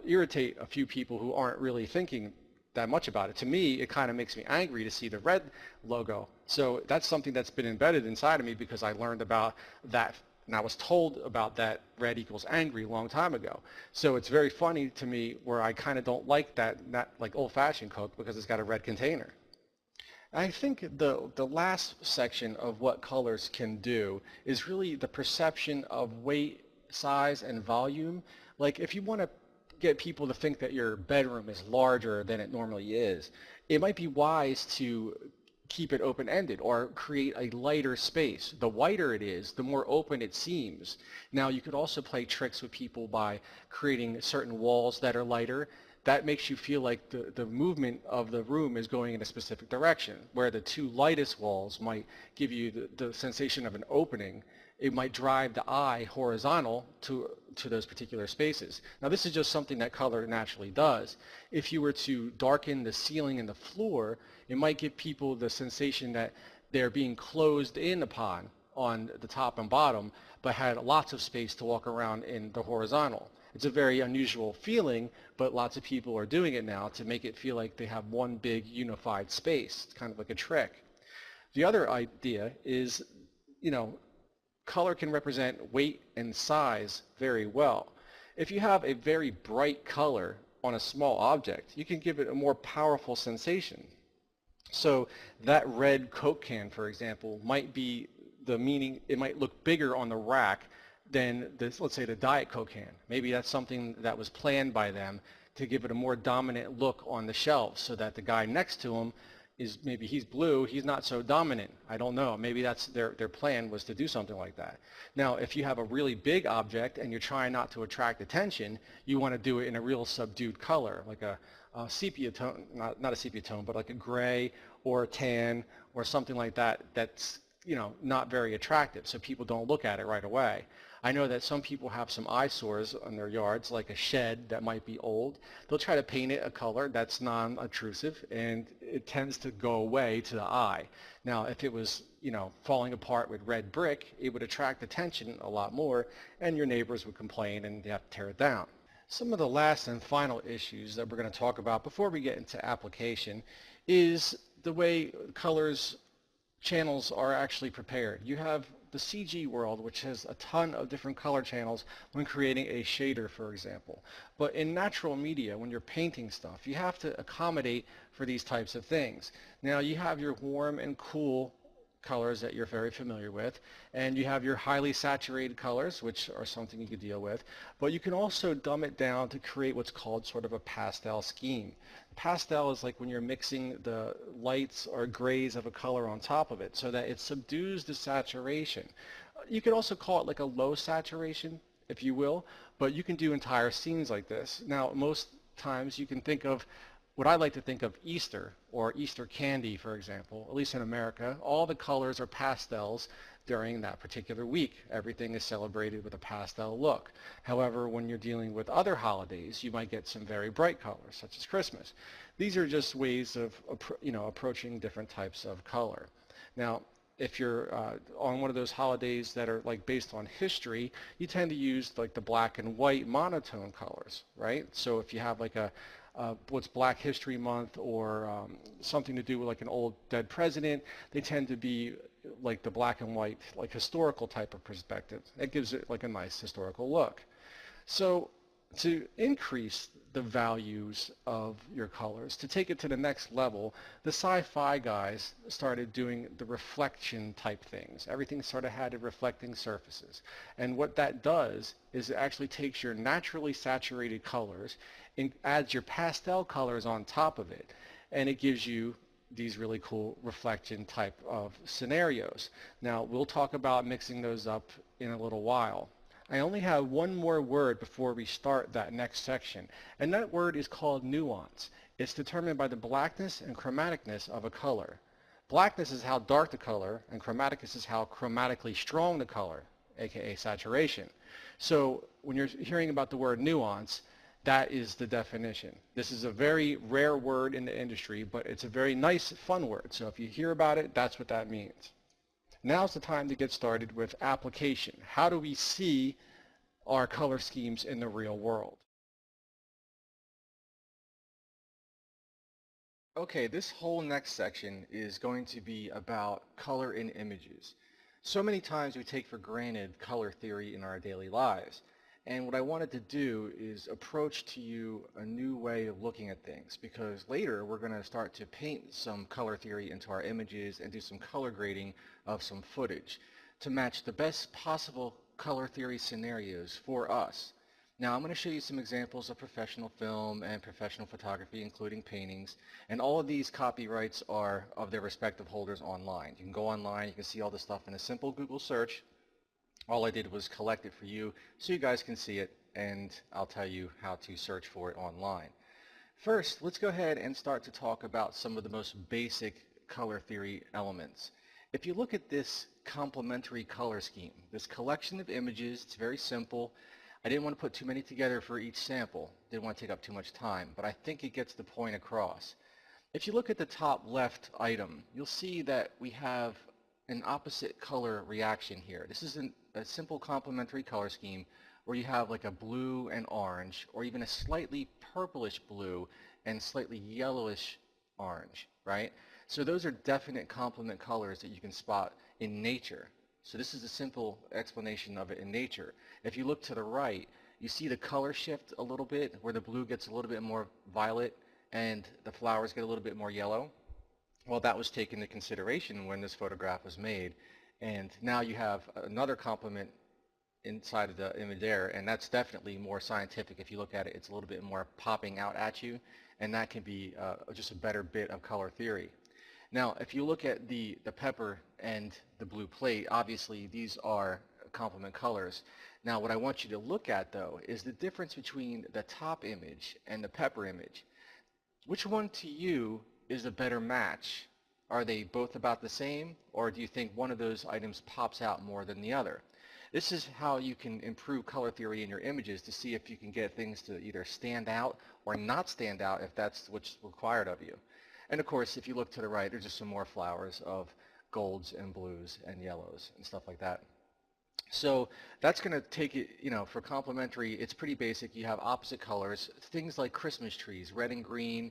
irritate a few people who aren't really thinking that much about it. To me, it kind of makes me angry to see the red logo. So that's something that's been embedded inside of me because I learned about that, and I was told about that red equals angry a long time ago. So it's very funny to me where I kind of don't like that like old-fashioned Coke because it's got a red container. I think the last section of what colors can do is really the perception of weight, size, and volume. Like if you want to get people to think that your bedroom is larger than it normally is, it might be wise to keep it open-ended or create a lighter space. The whiter it is, the more open it seems. Now you could also play tricks with people by creating certain walls that are lighter. That makes you feel like the movement of the room is going in a specific direction, where the two lightest walls might give you the sensation of an opening. It might drive the eye horizontal to those particular spaces. Now this is just something that color naturally does. If you were to darken the ceiling and the floor, it might give people the sensation that they're being closed in upon on the top and bottom, but had lots of space to walk around in the horizontal. It's a very unusual feeling, but lots of people are doing it now to make it feel like they have one big unified space. It's kind of like a trick. The other idea is, color can represent weight and size very well. If you have a very bright color on a small object, you can give it a more powerful sensation. So that red Coke can, for example, might be the meaning, it might look bigger on the rack than this, let's say the Diet Coke can. Maybe that's something that was planned by them to give it a more dominant look on the shelves so that the guy next to him is, maybe he's blue, he's not so dominant. I don't know. Maybe that's their plan was to do something like that. Now, if you have a really big object and you're trying not to attract attention, you want to do it in a real subdued color, like a sepia tone, not a sepia tone, but like a gray or a tan or something like that that's, not very attractive, so people don't look at it right away. I know that some people have some eyesores on their yards, like a shed that might be old. They'll try to paint it a color that's non-obtrusive, and it tends to go away to the eye. Now, if it was, falling apart with red brick, it would attract attention a lot more, and your neighbors would complain and they have to tear it down. Some of the last and final issues that we're going to talk about before we get into application is the way colors channels are actually prepared. You have the CG world, which has a ton of different color channels when creating a shader, for example. But in natural media, when you're painting stuff, you have to accommodate for these types of things. Now you have your warm and cool colors that you're very familiar with, and you have your highly saturated colors, which are something you could deal with, but you can also dumb it down to create what's called sort of a pastel scheme. Pastel is like when you're mixing the lights or grays of a color on top of it so that it subdues the saturation. You could also call it like a low saturation, if you will, but you can do entire scenes like this. Now, most times you can think of what I like to think of Easter or Easter candy, for example, at least in America. All the colors are pastels during that particular week. Everything is celebrated with a pastel look. However, when you're dealing with other holidays, you might get some very bright colors, such as Christmas. These are just ways of approaching different types of color. Now, if you're on one of those holidays that are like based on history, you tend to use like the black and white monotone colors, right? So if you have like a what's Black History Month or something to do with like an old dead president, they tend to be like the black and white, like historical type of perspective. It gives it like a nice historical look. So to increase the values of your colors, to take it to the next level, the sci-fi guys started doing the reflection type things. Everything sort of had reflecting surfaces. And what that does is it actually takes your naturally saturated colors and adds your pastel colors on top of it, and it gives you these really cool reflection type of scenarios. Now, we'll talk about mixing those up in a little while. I only have one more word before we start that next section, and that word is called nuance. It's determined by the blackness and chromaticness of a color. Blackness is how dark the color, and chromaticness is how chromatically strong the color, aka saturation. So when you're hearing about the word nuance, that is the definition. This is a very rare word in the industry, but it's a very nice, fun word. So if you hear about it, that's what that means. Now's the time to get started with application. How do we see our color schemes in the real world? Okay, this whole next section is going to be about color in images. So many times we take for granted color theory in our daily lives. And what I wanted to do is approach to you a new way of looking at things, because later we're going to start to paint some color theory into our images and do some color grading of some footage to match the best possible color theory scenarios for us. Now I'm going to show you some examples of professional film and professional photography, including paintings, and all of these copyrights are of their respective holders online. You can go online, you can see all this stuff in a simple Google search. All I did was collect it for you so you guys can see it, and I'll tell you how to search for it online. First, let's go ahead and start to talk about some of the most basic color theory elements. If you look at this complementary color scheme, this collection of images, it's very simple. I didn't want to put too many together for each sample. Didn't want to take up too much time, but I think it gets the point across. If you look at the top left item, you'll see that we have an opposite color reaction here. This is a simple complementary color scheme where you have like a blue and orange, or even a slightly purplish blue and slightly yellowish orange, right? So those are definite complement colors that you can spot in nature. So this is a simple explanation of it in nature. If you look to the right, you see the color shift a little bit, where the blue gets a little bit more violet and the flowers get a little bit more yellow. Well, that was taken into consideration when this photograph was made, and now you have another complement inside of the image there, and that's definitely more scientific. If you look at it, it's a little bit more popping out at you, and that can be just a better bit of color theory. Now, if you look at the pepper and the blue plate, obviously these are complement colors. Now, what I want you to look at, though, is the difference between the top image and the pepper image. Which one to you is a better match? Are they both about the same, or do you think one of those items pops out more than the other? This is how you can improve color theory in your images to see if you can get things to either stand out or not stand out if that's what's required of you. And of course, if you look to the right, there's just some more flowers of golds and blues and yellows and stuff like that. So that's going to take it, for complementary, it's pretty basic. You have opposite colors, things like Christmas trees, red and green,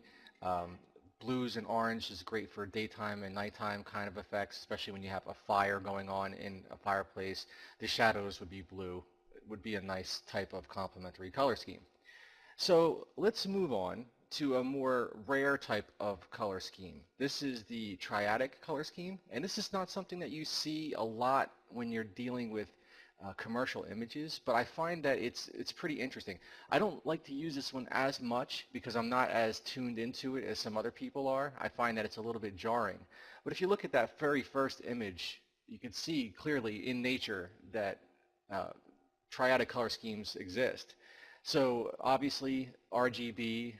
blues and orange is great for daytime and nighttime kind of effects, especially when you have a fire going on in a fireplace. The shadows would be blue. It would be a nice type of complementary color scheme. So let's move on to a more rare type of color scheme. This is the triadic color scheme, and this is not something that you see a lot when you're dealing with commercial images, but I find that it's pretty interesting. I don't like to use this one as much because I'm not as tuned into it as some other people are. I find that it's a little bit jarring. But if you look at that very first image, you can see clearly in nature that triadic color schemes exist. So obviously RGB,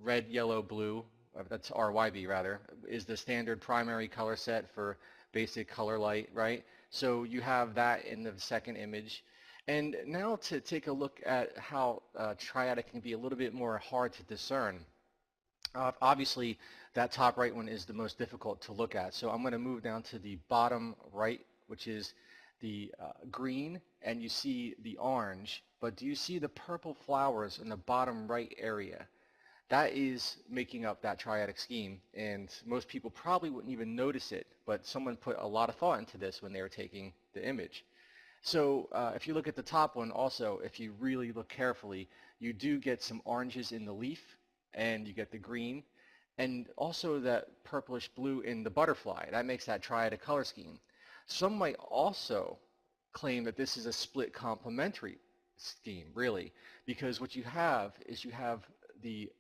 red, yellow, blue, that's RYB rather, is the standard primary color set for basic color light, right? So you have that in the second image. And now to take a look at how triadic can be a little bit more hard to discern. Obviously, that top right one is the most difficult to look at. So I'm going to move down to the bottom right, which is the green, and you see the orange. But do you see the purple flowers in the bottom right area? That is making up that triadic scheme, and most people probably wouldn't even notice it, but someone put a lot of thought into this when they were taking the image. So if you look at the top one also, if you really look carefully, you do get some oranges in the leaf, and you get the green, and also that purplish blue in the butterfly. That makes that triadic color scheme. Some might also claim that this is a split complementary scheme, really, because what you have is you have the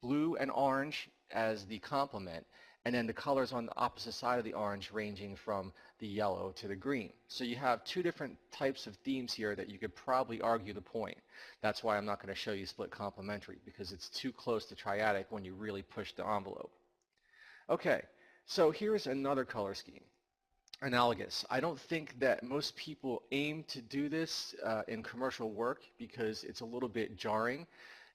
blue and orange as the complement, and then the colors on the opposite side of the orange ranging from the yellow to the green. So you have two different types of themes here that you could probably argue the point. That's why I'm not going to show you split complementary, because it's too close to triadic when you really push the envelope. Okay, so here's another color scheme. Analogous. I don't think that most people aim to do this in commercial work because it's a little bit jarring.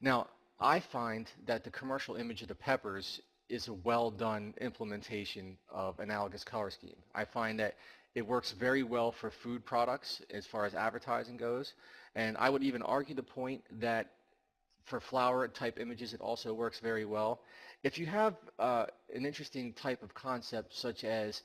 Now, I find that the commercial image of the peppers is a well done implementation of analogous color scheme. I find that it works very well for food products as far as advertising goes, and I would even argue the point that for flower type images it also works very well. If you have an interesting type of concept such as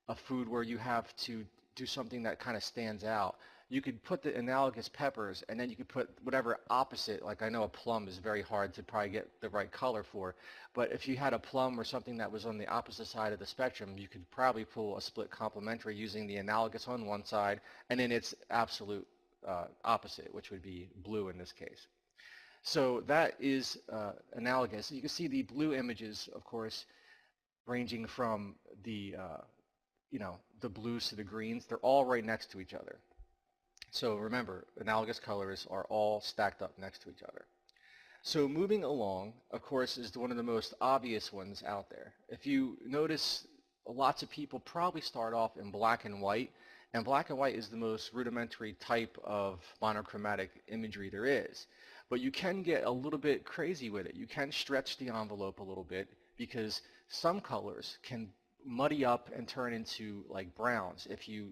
a food where you have to do something that kind of stands out, you could put the analogous peppers, and then you could put whatever opposite, like I know a plum is very hard to probably get the right color for, but if you had a plum or something that was on the opposite side of the spectrum, you could probably pull a split complementary using the analogous on one side, and then its absolute opposite, which would be blue in this case. So that is analogous. You can see the blue images, of course, ranging from the the blues to the greens. They're all right next to each other. So remember, analogous colors are all stacked up next to each other. So moving along, of course, is one of the most obvious ones out there. If you notice, lots of people probably start off in black and white is the most rudimentary type of monochromatic imagery there is. But you can get a little bit crazy with it. You can stretch the envelope a little bit because some colors can muddy up and turn into like browns if you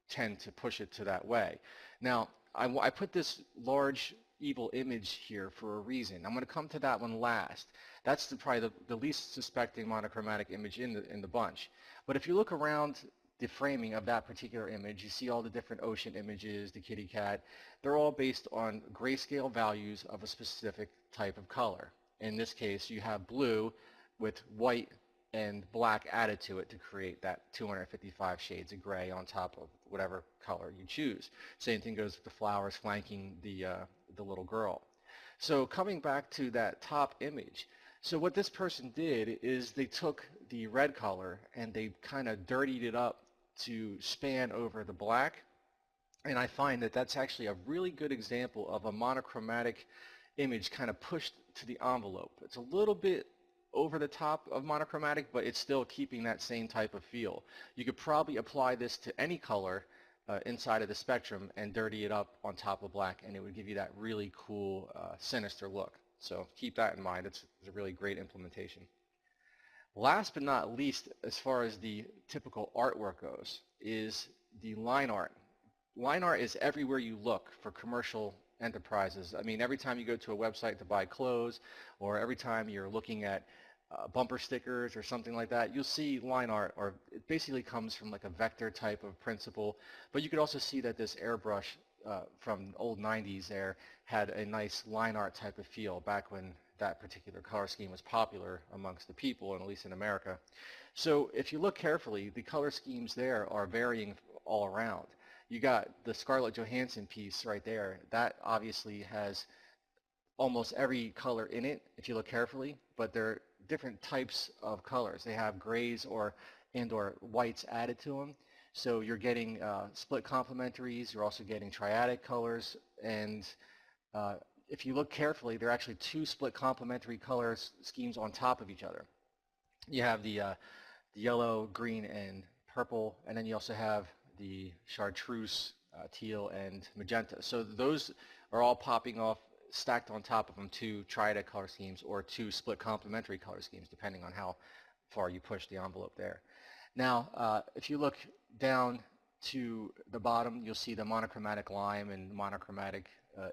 tend to push it to that way. Now, I put this large evil image here for a reason. I'm going to come to that one last. That's probably the least suspecting monochromatic image in the bunch. But if you look around the framing of that particular image, you see all the different ocean images, the kitty cat. They're all based on grayscale values of a specific type of color. In this case, you have blue with white and black added to it to create that 255 shades of gray on top of whatever color you choose. Same thing goes with the flowers flanking the little girl. So coming back to that top image, so what this person did is they took the red color and they kind of dirtied it up to span over the black, and I find that that's actually a really good example of a monochromatic image kind of pushed to the envelope. It's a little bit over the top of monochromatic, but it's still keeping that same type of feel. You could probably apply this to any color inside of the spectrum and dirty it up on top of black, and it would give you that really cool sinister look. So keep that in mind. It's a really great implementation. Last but not least, as far as the typical artwork goes, is the line art. Line art is everywhere you look for commercial enterprises. I mean, every time you go to a website to buy clothes, or every time you're looking at bumper stickers or something like that, you'll see line art, or it basically comes from like a vector type of principle. But you could also see that this airbrush from old 90s there had a nice line art type of feel back when that particular color scheme was popular amongst the people, and at least in America. So if you look carefully, the color schemes there are varying all around. You got the Scarlett Johansson piece right there. That obviously has almost every color in it if you look carefully, but they're different types of colors. They have grays or whites added to them. So you're getting split complementaries, you're also getting triadic colors, and if you look carefully, there are actually two split complementary color schemes on top of each other. You have the yellow, green, and purple, and then you also have the chartreuse, teal, and magenta. So those are all popping off stacked on top of them, two triadic color schemes or two split complementary color schemes, depending on how far you push the envelope there. Now, if you look down to the bottom, you'll see the monochromatic lime and monochromatic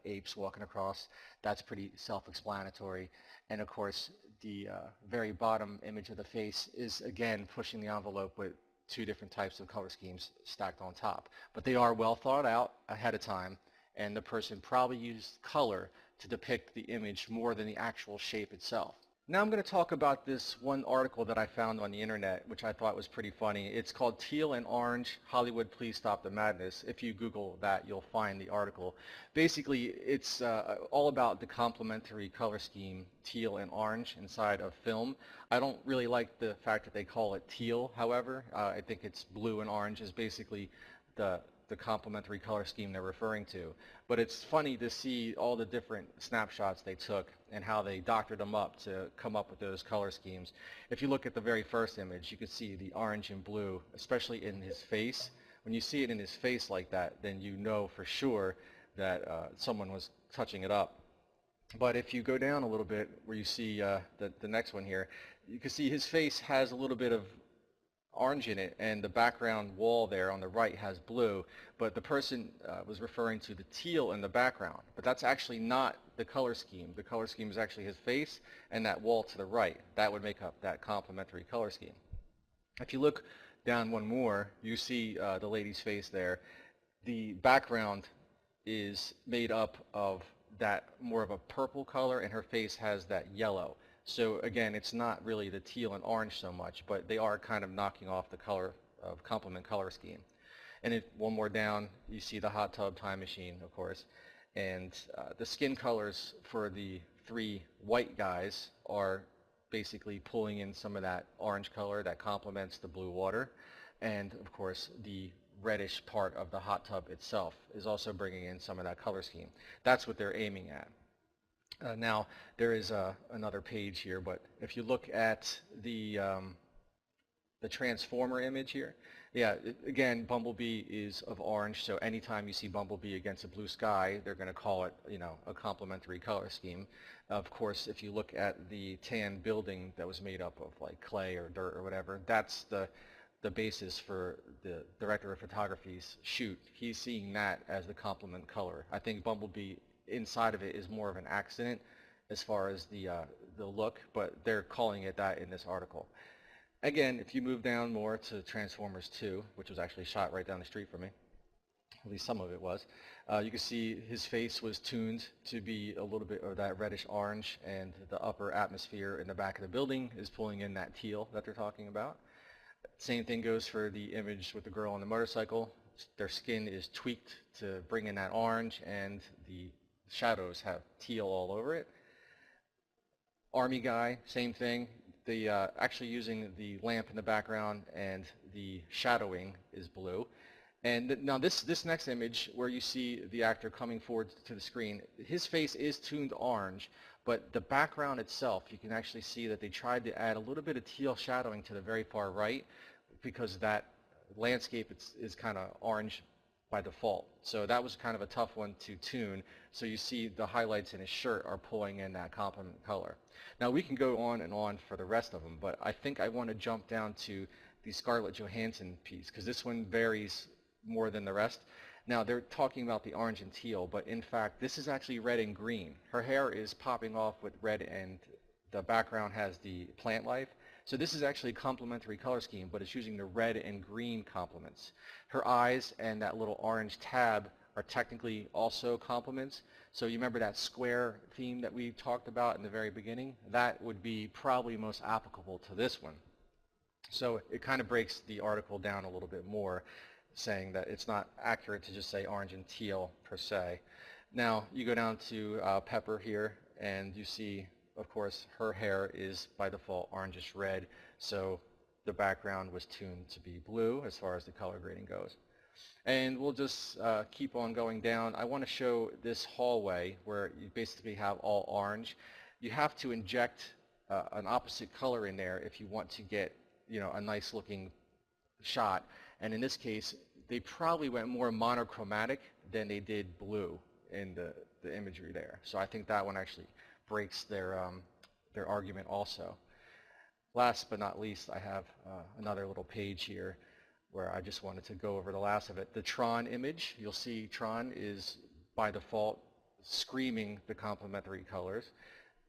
apes walking across. That's pretty self-explanatory. And of course, the very bottom image of the face is, again, pushing the envelope with two different types of color schemes stacked on top. But they are well thought out ahead of time, and the person probably used color to depict the image more than the actual shape itself. Now I'm going to talk about this one article that I found on the internet, which I thought was pretty funny. It's called Teal and Orange, Hollywood Please Stop the Madness. If you Google that, you'll find the article. Basically, it's all about the complementary color scheme, teal and orange, inside of film. I don't really like the fact that they call it teal, however. I think it's blue and orange is basically the complementary color scheme they're referring to. But it's funny to see all the different snapshots they took and how they doctored them up to come up with those color schemes. If you look at the very first image, you can see the orange and blue, especially in his face. When you see it in his face like that, then you know for sure that someone was touching it up. But if you go down a little bit where you see the next one here, you can see his face has a little bit of orange in it, and the background wall there on the right has blue, but the person was referring to the teal in the background, but that's actually not the color scheme. The color scheme is actually his face and that wall to the right. That would make up that complementary color scheme. If you look down one more, you see the lady's face there. The background is made up of that more of a purple color, and her face has that yellow. So again, it's not really the teal and orange so much, but they are kind of knocking off the color of complement color scheme. And if one more down, you see the hot tub time machine, of course. And the skin colors for the three white guys are basically pulling in some of that orange color that complements the blue water. And of course, the reddish part of the hot tub itself is also bringing in some of that color scheme. That's what they're aiming at. Now, there is another page here, but if you look at the transformer image here, yeah, again, Bumblebee is of orange, so anytime you see Bumblebee against a blue sky, they're going to call it, you know, a complementary color scheme. Of course, if you look at the tan building that was made up of like clay or dirt or whatever, that's the basis for the director of photography's shoot. He's seeing that as the complement color. I think Bumblebee inside of it is more of an accident as far as the look, but they're calling it that in this article. Again, if you move down more to Transformers 2, which was actually shot right down the street from me, at least some of it was, you can see his face was tuned to be a little bit of that reddish orange, and the upper atmosphere in the back of the building is pulling in that teal that they're talking about. Same thing goes for the image with the girl on the motorcycle. Their skin is tweaked to bring in that orange, and the shadows have teal all over it. Army guy, same thing. The actually using the lamp in the background, and the shadowing is blue. And now this next image where you see the actor coming forward to the screen, his face is tuned orange, but the background itself, you can actually see that they tried to add a little bit of teal shadowing to the very far right, because that landscape is kind of orange by default. So that was kind of a tough one to tune. So you see the highlights in his shirt are pulling in that complement color. Now we can go on and on for the rest of them, but I think I want to jump down to the Scarlett Johansson piece, because this one varies more than the rest. Now they're talking about the orange and teal, but in fact this is actually red and green. Her hair is popping off with red and the background has the plant life. So this is actually a complementary color scheme, but it's using the red and green complements. Her eyes and that little orange tab are technically also complements. So you remember that square theme that we talked about in the very beginning? That would be probably most applicable to this one. So it kind of breaks the article down a little bit more, saying that it's not accurate to just say orange and teal per se. Now you go down to Pepper here, and you see, of course, her hair is by default orangish red, so the background was tuned to be blue as far as the color grading goes. And we'll just keep on going down. I want to show this hallway where you basically have all orange. You have to inject an opposite color in there if you want to get, you know, a nice looking shot. And in this case, they probably went more monochromatic than they did blue in the imagery there. So I think that one actually breaks their argument also. Last but not least, I have another little page here where I just wanted to go over the last of it. The Tron image, you'll see Tron is by default screaming the complementary colors.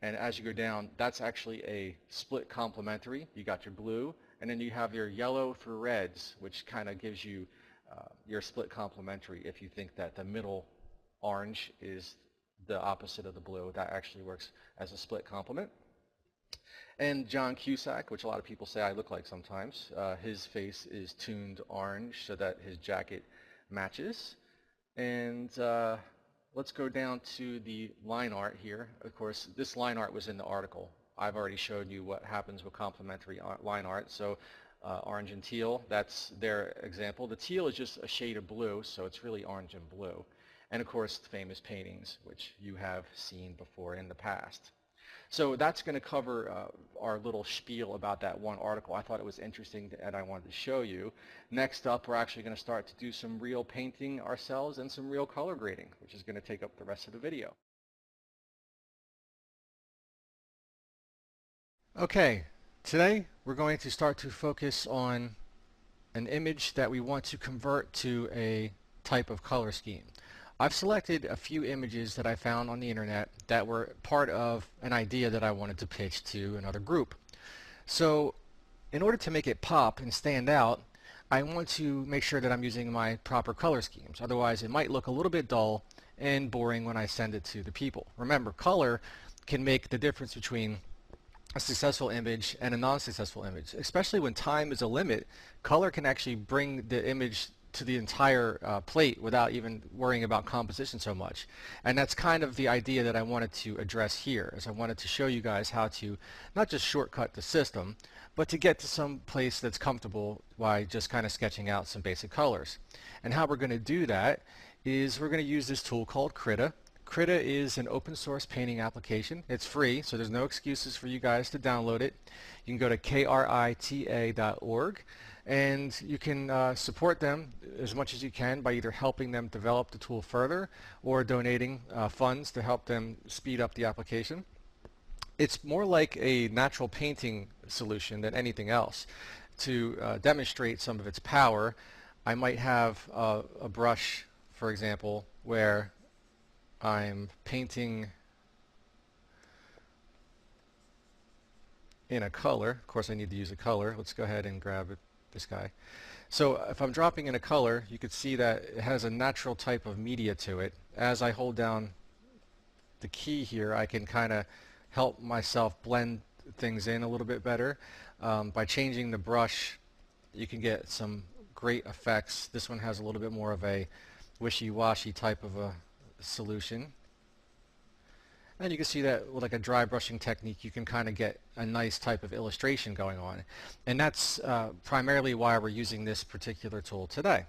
And as you go down, that's actually a split complementary. You got your blue, and then you have your yellow through reds, which kind of gives you your split complementary if you think that the middle orange is the opposite of the blue. That actually works as a split complement. And John Cusack, which a lot of people say I look like sometimes, his face is tuned orange so that his jacket matches. And let's go down to the line art here. Of course, this line art was in the article. I've already showed you what happens with complementary line art. So orange and teal, that's their example. The teal is just a shade of blue, so it's really orange and blue. And of course, the famous paintings, which you have seen before in the past. So that's going to cover our little spiel about that one article. I thought it was interesting and I wanted to show you. Next up, we're actually going to start to do some real painting ourselves and some real color grading, which is going to take up the rest of the video. Okay, today we're going to start to focus on an image that we want to convert to a type of color scheme. I've selected a few images that I found on the internet that were part of an idea that I wanted to pitch to another group. So in order to make it pop and stand out, I want to make sure that I'm using my proper color schemes. Otherwise it might look a little bit dull and boring when I send it to the people. Remember, color can make the difference between a successful image and a non-successful image. Especially when time is a limit, color can actually bring the image to the entire plate without even worrying about composition so much. And that's kind of the idea that I wanted to address here, is I wanted to show you guys how to not just shortcut the system, but to get to some place that's comfortable by just kind of sketching out some basic colors. And how we're going to do that is we're going to use this tool called Krita. Krita is an open source painting application. It's free, so there's no excuses for you guys to download it. You can go to krita.org. And you can support them as much as you can by either helping them develop the tool further or donating funds to help them speed up the application. It's more like a natural painting solution than anything else. To demonstrate some of its power, I might have a brush, for example, where I'm painting in a color. Of course, I need to use a color. Let's go ahead and grab it. This guy. So if I'm dropping in a color, you could see that it has a natural type of media to it. As I hold down the key here, I can kind of help myself blend things in a little bit better. By changing the brush, you can get some great effects. This one has a little bit more of a wishy-washy type of a solution. And you can see that with like a dry brushing technique, you can kind of get a nice type of illustration going on. And that's primarily why we're using this particular tool today.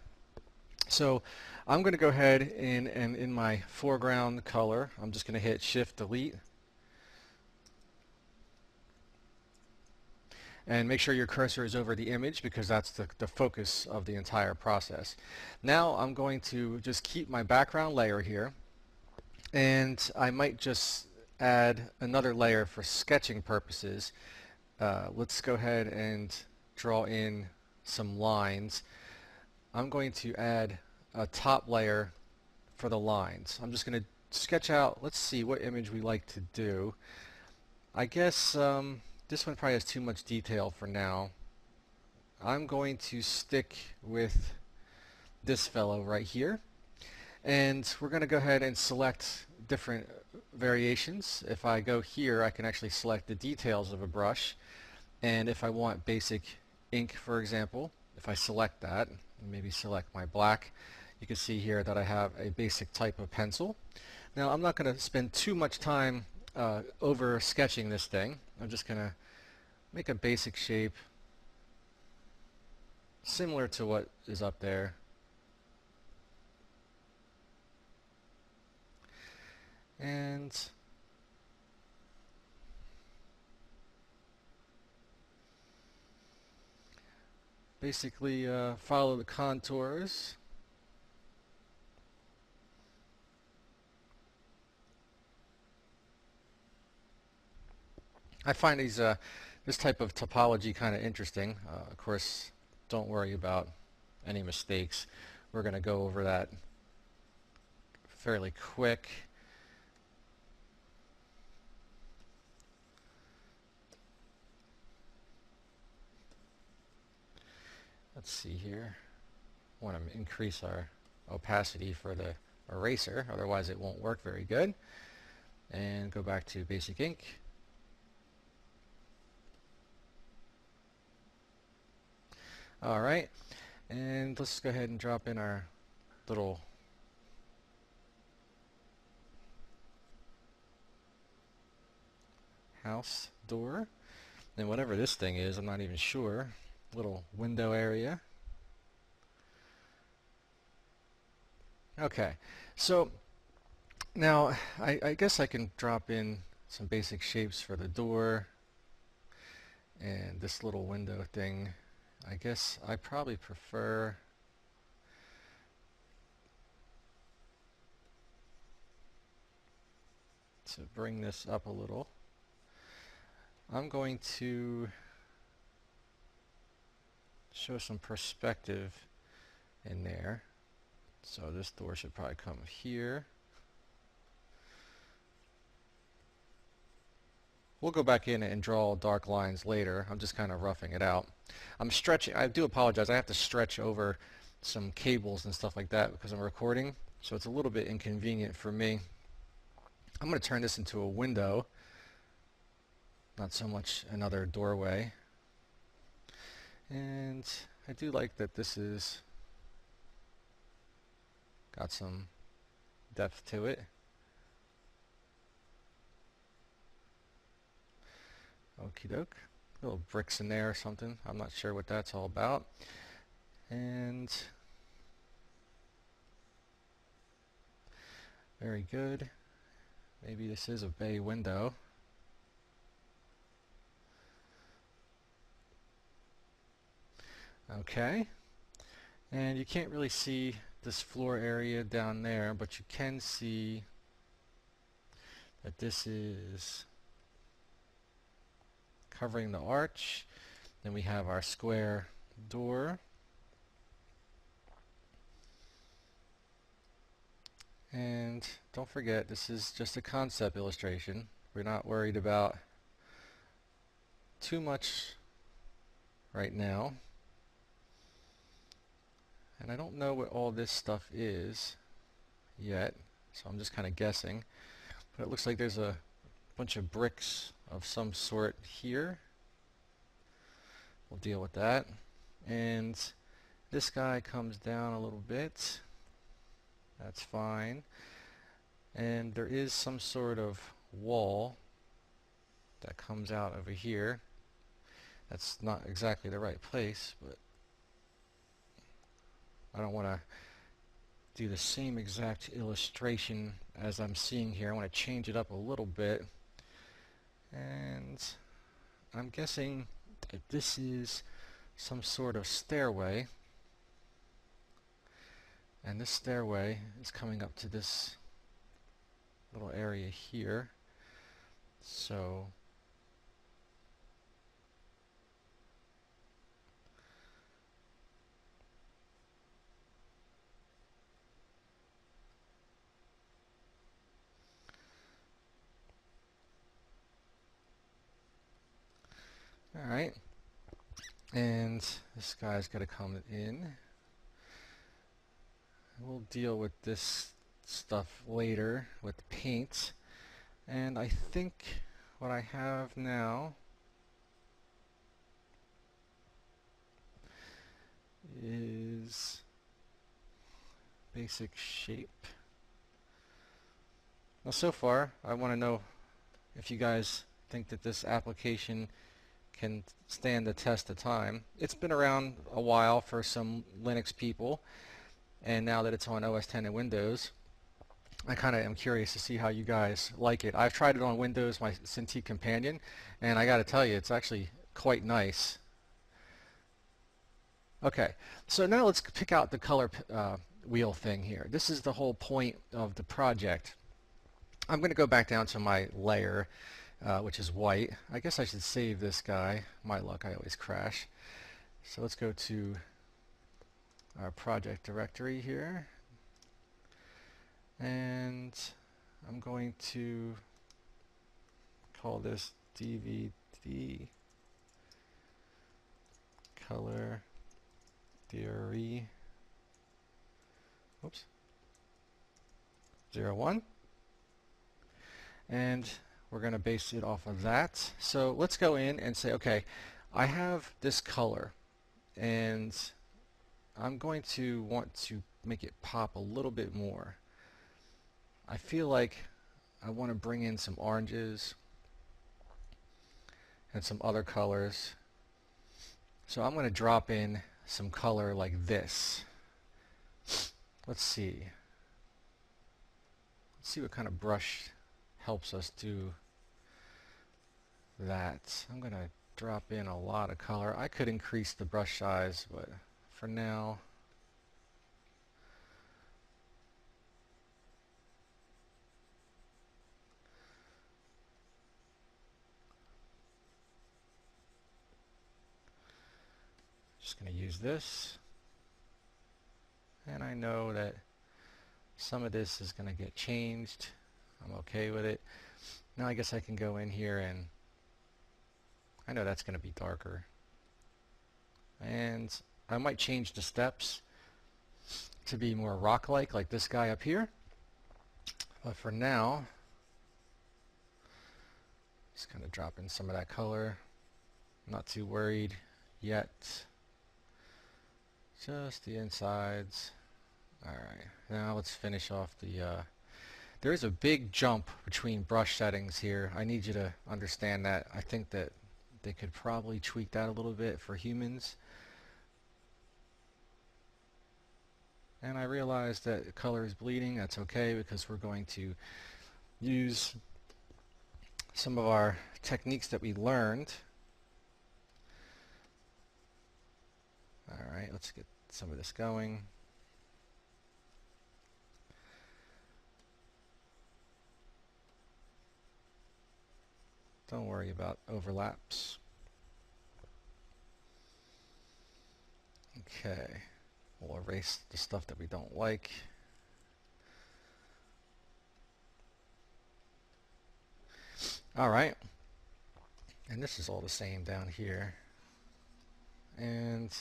So I'm going to go ahead and in my foreground color, I'm just going to hit Shift Delete. And make sure your cursor is over the image because that's the focus of the entire process. Now I'm going to just keep my background layer here. And I might just add another layer for sketching purposes. Let's go ahead and draw in some lines. I'm going to add a top layer for the lines. I'm just going to sketch out, let's see what image we like to do. I guess this one probably has too much detail for now. I'm going to stick with this fellow right here, and we're going to go ahead and select different variations. If I go here, I can actually select the details of a brush, and if I want basic ink, for example, if I select that, maybe select my black, you can see here that I have a basic type of pencil. Now I'm not going to spend too much time over sketching this thing. I'm just going to make a basic shape similar to what is up there. And basically follow the contours. I find this type of topology kind of interesting. Of course, don't worry about any mistakes. We're going to go over that fairly quick. Let's see here. I want to increase our opacity for the eraser, otherwise it won't work very good. And go back to basic ink. Alright, and let's go ahead and drop in our little house door. And whatever this thing is, I'm not even sure. Little window area. Okay, so now I guess I can drop in some basic shapes for the door and this little window thing. I guess I probably prefer to bring this up a little. I'm going to show some perspective in there. So this door should probably come here. We'll go back in and draw dark lines later. I'm just kind of roughing it out. I'm stretching. I do apologize. I have to stretch over some cables and stuff like that because I'm recording, so it's a little bit inconvenient for me. I'm going to turn this into a window, not so much another doorway. And I do like that this is got some depth to it. Okie doke. Little bricks in there or something. I'm not sure what that's all about. And very good. Maybe this is a bay window. Okay. And you can't really see this floor area down there, but you can see that this is covering the arch. Then we have our square door. And don't forget, this is just a concept illustration. We're not worried about too much right now. And I don't know what all this stuff is yet, so I'm just kind of guessing. But it looks like there's a bunch of bricks of some sort here. We'll deal with that. And this guy comes down a little bit. That's fine. And there is some sort of wall that comes out over here. That's not exactly the right place, but I don't want to do the same exact illustration as I'm seeing here. I want to change it up a little bit. And I'm guessing that this is some sort of stairway. And this stairway is coming up to this little area here. So All right, and this guy's got to come in. We'll deal with this stuff later with the paint. And I think what I have now is basic shape. Now so far, I want to know if you guys think that this application can stand the test of time. It's been around a while for some Linux people, and now that it's on OS 10 and Windows, I kind of am curious to see how you guys like it. I've tried it on Windows, my Cintiq Companion, and I got to tell you, it's actually quite nice. Okay, so now let's pick out the color wheel thing here. This is the whole point of the project. I'm going to go back down to my layer, which is white. I guess I should save this guy. My luck, I always crash. So let's go to our project directory here. And I'm going to call this DVD color theory, oops, 01. And we're going to base it off of that. So let's go in and say, okay, I have this color, and I'm going to want to make it pop a little bit more. I feel like I want to bring in some oranges and some other colors. So I'm going to drop in some color like this. Let's see. Let's see what kind of brush helps us do that. I'm going to drop in a lot of color. I could increase the brush size, but for now, just going to use this. And I know that some of this is going to get changed. I'm okay with it. Now I guess I can go in here, and I know that's going to be darker. And I might change the steps to be more rock-like, like this guy up here. But for now, just kind of drop in some of that color. I'm not too worried yet. Just the insides. Alright, now let's finish off the... there is a big jump between brush settings here. I need you to understand that. I think that they could probably tweak that a little bit for humans. And I realize that color is bleeding. That's okay, because we're going to use some of our techniques that we learned. Alright, let's get some of this going. Don't worry about overlaps. Okay, we'll erase the stuff that we don't like. Alright, and this is all the same down here. And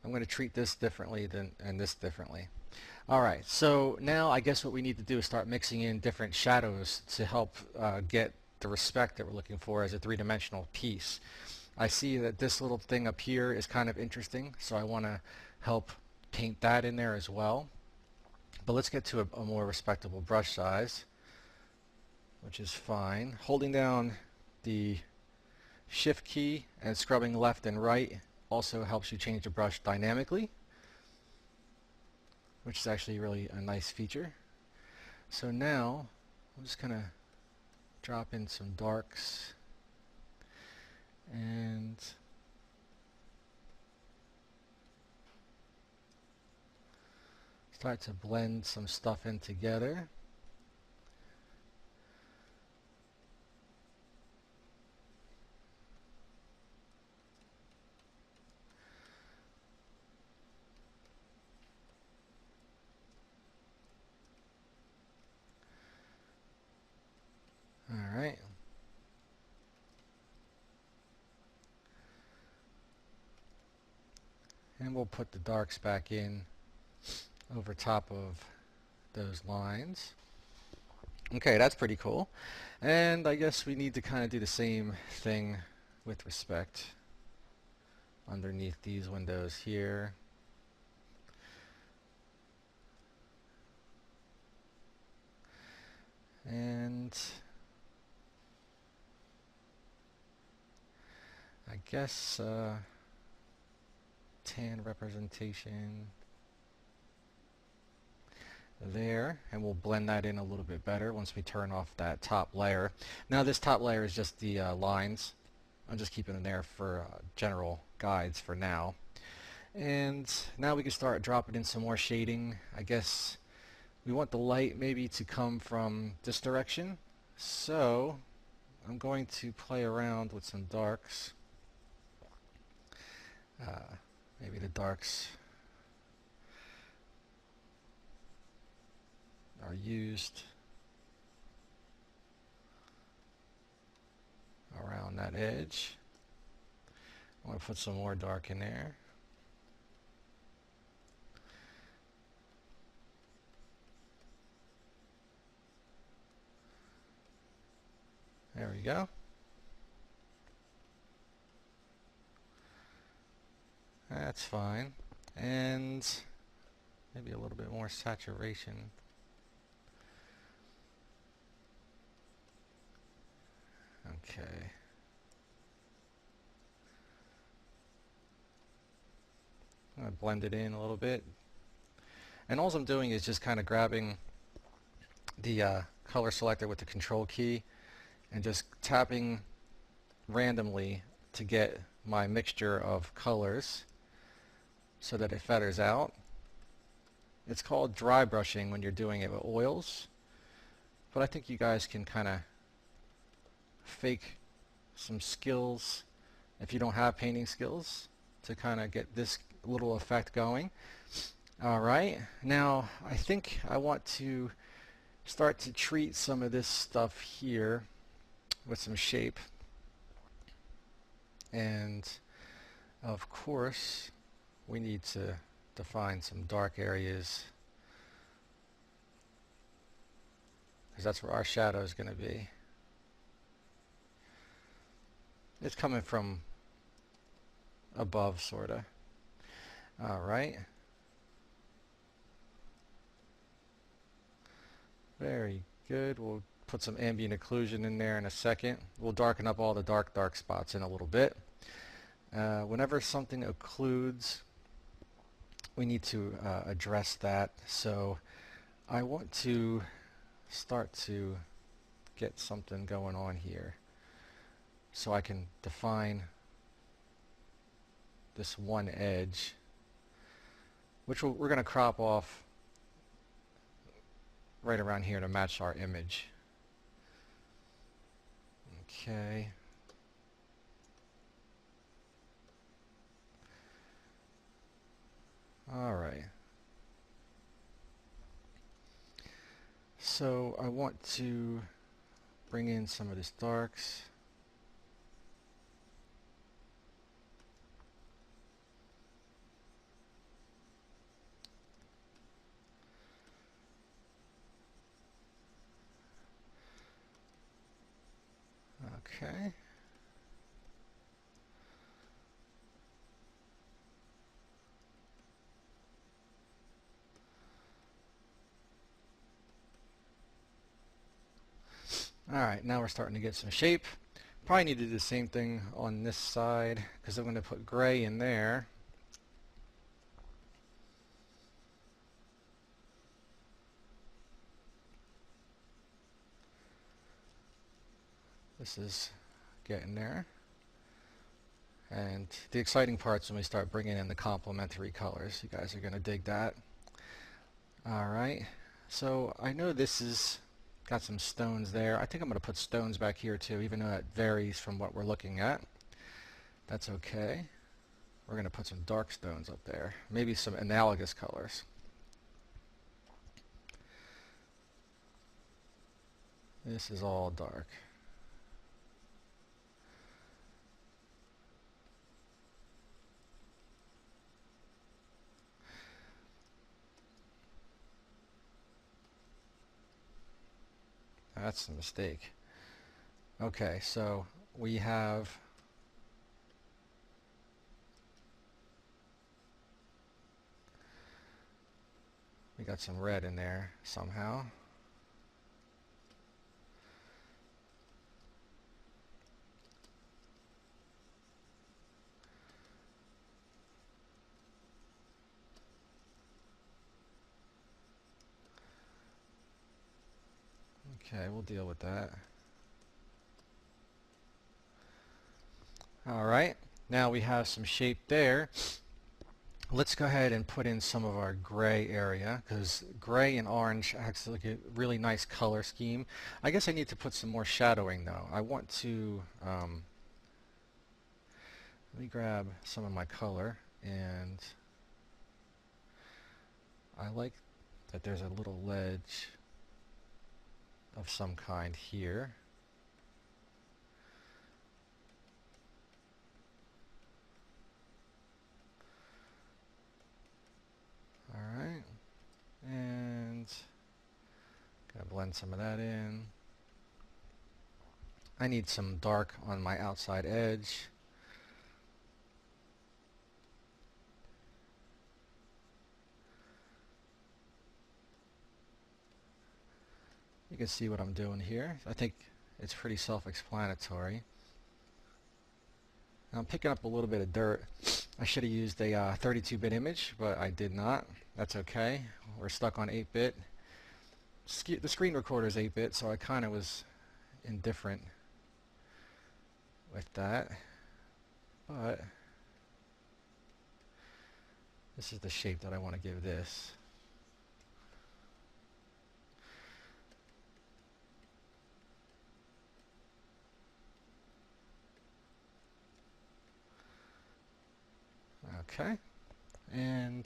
I'm going to treat this differently and this differently. Alright, so now I guess what we need to do is start mixing in different shadows to help get the respect that we're looking for as a three-dimensional piece. I see that this little thing up here is kind of interesting, so I want to help paint that in there as well. But let's get to a more respectable brush size, which is fine. Holding down the Shift key and scrubbing left and right also helps you change the brush dynamically, which is actually really a nice feature. So now I'm just going to drop in some darks and start to blend some stuff in together. Alright. And we'll put the darks back in over top of those lines. Okay, that's pretty cool. And I guess we need to kind of do the same thing with respect underneath these windows here. And I guess tan representation there, and we'll blend that in a little bit better once we turn off that top layer. Now this top layer is just the lines. I'm just keeping them there for general guides for now. And now we can start dropping in some more shading. I guess we want the light maybe to come from this direction, so I'm going to play around with some darks. Maybe the darks are used around that edge. I want to put some more dark in there. There we go. That's fine. And maybe a little bit more saturation. Okay. I'm going to blend it in a little bit. And all I'm doing is just kind of grabbing the color selector with the control key and just tapping randomly to get my mixture of colors so that it feathers out. It's called dry brushing when you're doing it with oils, but I think you guys can kind of fake some skills if you don't have painting skills to kind of get this little effect going. Alright, now I think I want to start to treat some of this stuff here with some shape, and of course we need to define some dark areas because that's where our shadow is going to be. It's coming from above, sorta. Alright. Very good. We'll put some ambient occlusion in there in a second. We'll darken up all the dark spots in a little bit. Whenever something occludes, we need to address that. So I want to start to get something going on here so I can define this one edge, which we're going to crop off right around here to match our image. Okay. Alright. So I want to bring in some of this darks. Okay. Alright, now we're starting to get some shape. Probably need to do the same thing on this side because I'm going to put gray in there. This is getting there. And the exciting part's when we start bringing in the complementary colors. You guys are going to dig that. Alright, so I know this is got some stones there. I think I'm going to put stones back here too, even though that varies from what we're looking at. That's okay. We're going to put some dark stones up there. Maybe some analogous colors. This is all dark. That's a mistake. Okay, so we got some red in there somehow. Okay, we'll deal with that. Alright, now we have some shape there. Let's go ahead and put in some of our gray area, because gray and orange acts like a really nice color scheme. I guess I need to put some more shadowing though. I want to, let me grab some of my color, and I like that there's a little ledge of some kind here. Alright, and gonna blend some of that in. I need some dark on my outside edge. You can see what I'm doing here. I think it's pretty self-explanatory. I'm picking up a little bit of dirt. I should have used a 32-bit image, but I did not. That's okay. We're stuck on 8-bit. The screen recorder is 8-bit, so I kind of was indifferent with that. But this is the shape that I want to give this. Okay, and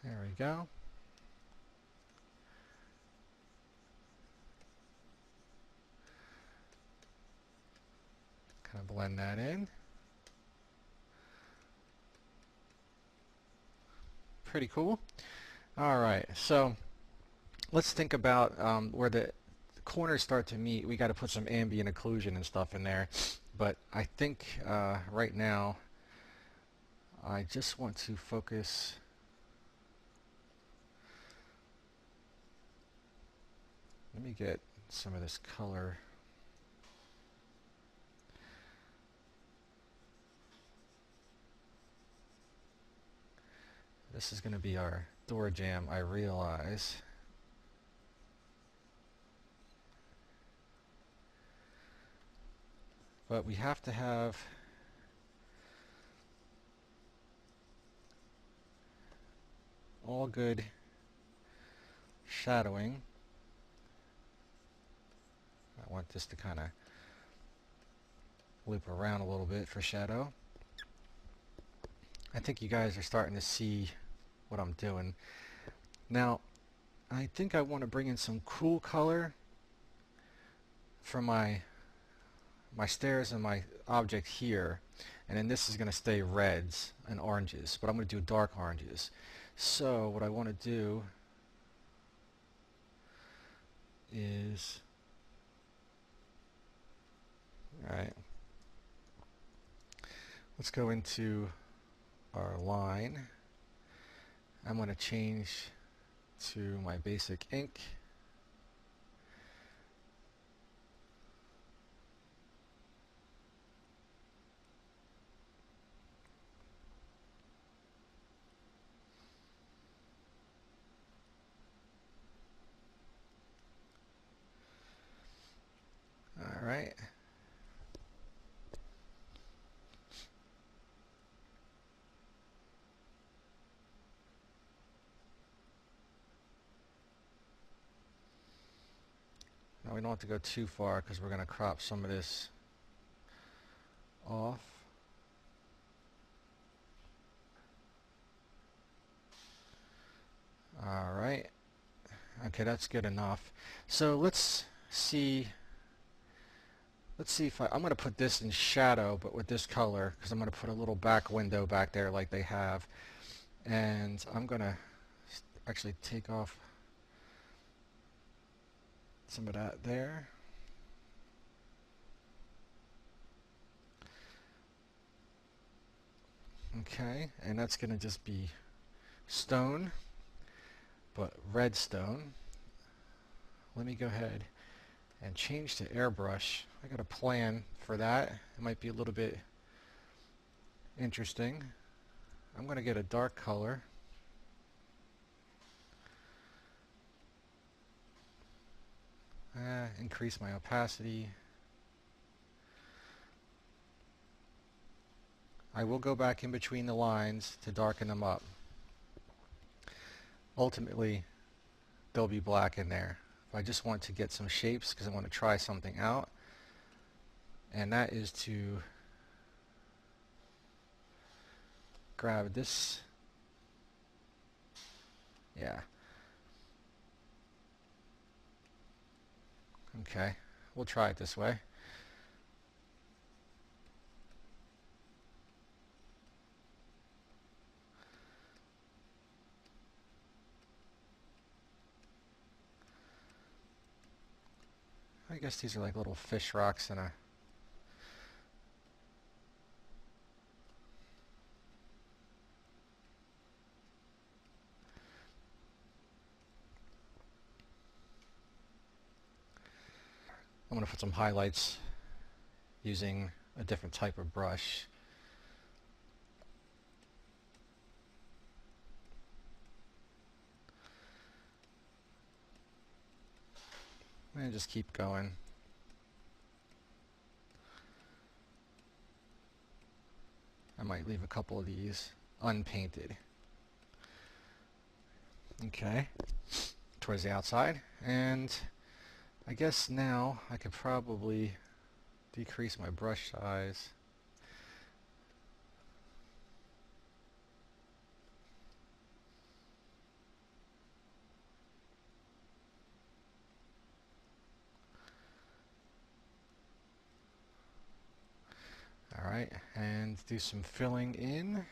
there we go. Kind of blend that in. Pretty cool. Alright, so let's think about where the corners start to meet. We got to put some ambient occlusion and stuff in there, but I think right now I just want to focus let me get some of this color. This is going to be our door jamb, I realize. But we have to have all good shadowing. I want this to kind of loop around a little bit for shadow. I think you guys are starting to see what I'm doing. Now, I think I want to bring in some cool color for my stairs and my object here, and then this is going to stay reds and oranges, but I'm going to do dark oranges. So what I want to do is, alright, let's go into our line. I'm going to change to my basic ink. Alright. Now we don't have to go too far because we're going to crop some of this off. Alright. Okay, that's good enough. So let's see let's see if I'm going to put this in shadow, but with this color, because I'm going to put a little back window back there like they have. And I'm going to actually take off some of that there. Okay, and that's going to just be stone, but red stone. Let me go ahead and change to airbrush. I got a plan for that. It might be a little bit interesting. I'm going to get a dark color. Increase my opacity. I will go back in between the lines to darken them up. Ultimately, there'll be black in there. If I just want to get some shapes because I want to try something out, and that is to grab this. Yeah. Okay, we'll try it this way. I guess these are like little fish rocks in a... I'm going to put some highlights using a different type of brush. And just keep going. I might leave a couple of these unpainted. Okay, towards the outside. And I guess now I could probably decrease my brush size. Alright, and do some filling in.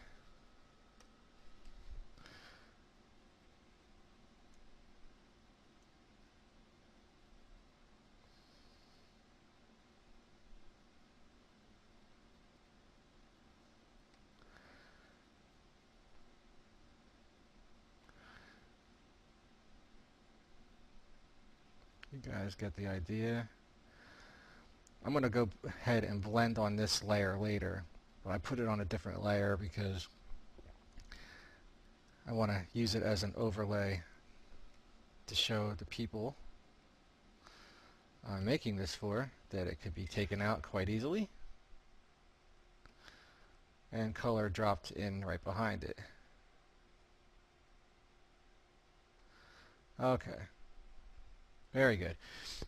You guys get the idea. I'm going to go ahead and blend on this layer later, but I put it on a different layer because I want to use it as an overlay to show the people I'm making this for that it could be taken out quite easily, and color dropped in right behind it. Okay, very good.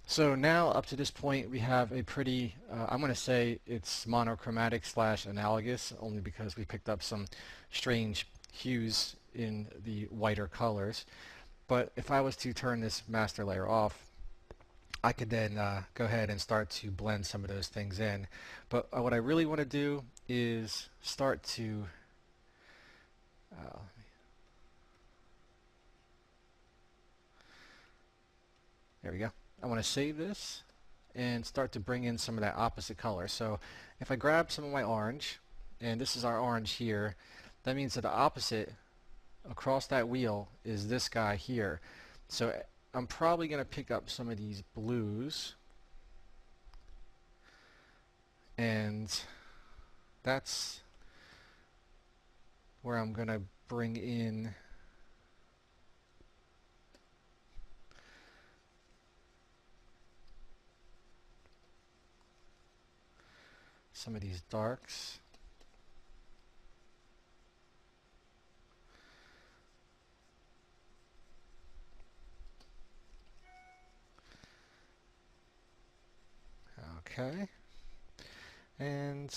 So now up to this point we have a pretty, I'm going to say it's monochromatic slash analogous, only because we picked up some strange hues in the whiter colors. But if I was to turn this master layer off, I could then go ahead and start to blend some of those things in. But what I really want to do is start to there we go. I want to save this and start to bring in some of that opposite color. So if I grab some of my orange, and this is our orange here, that means that the opposite across that wheel is this guy here. So I'm probably going to pick up some of these blues, and that's where I'm going to bring in some of these darks. Okay, and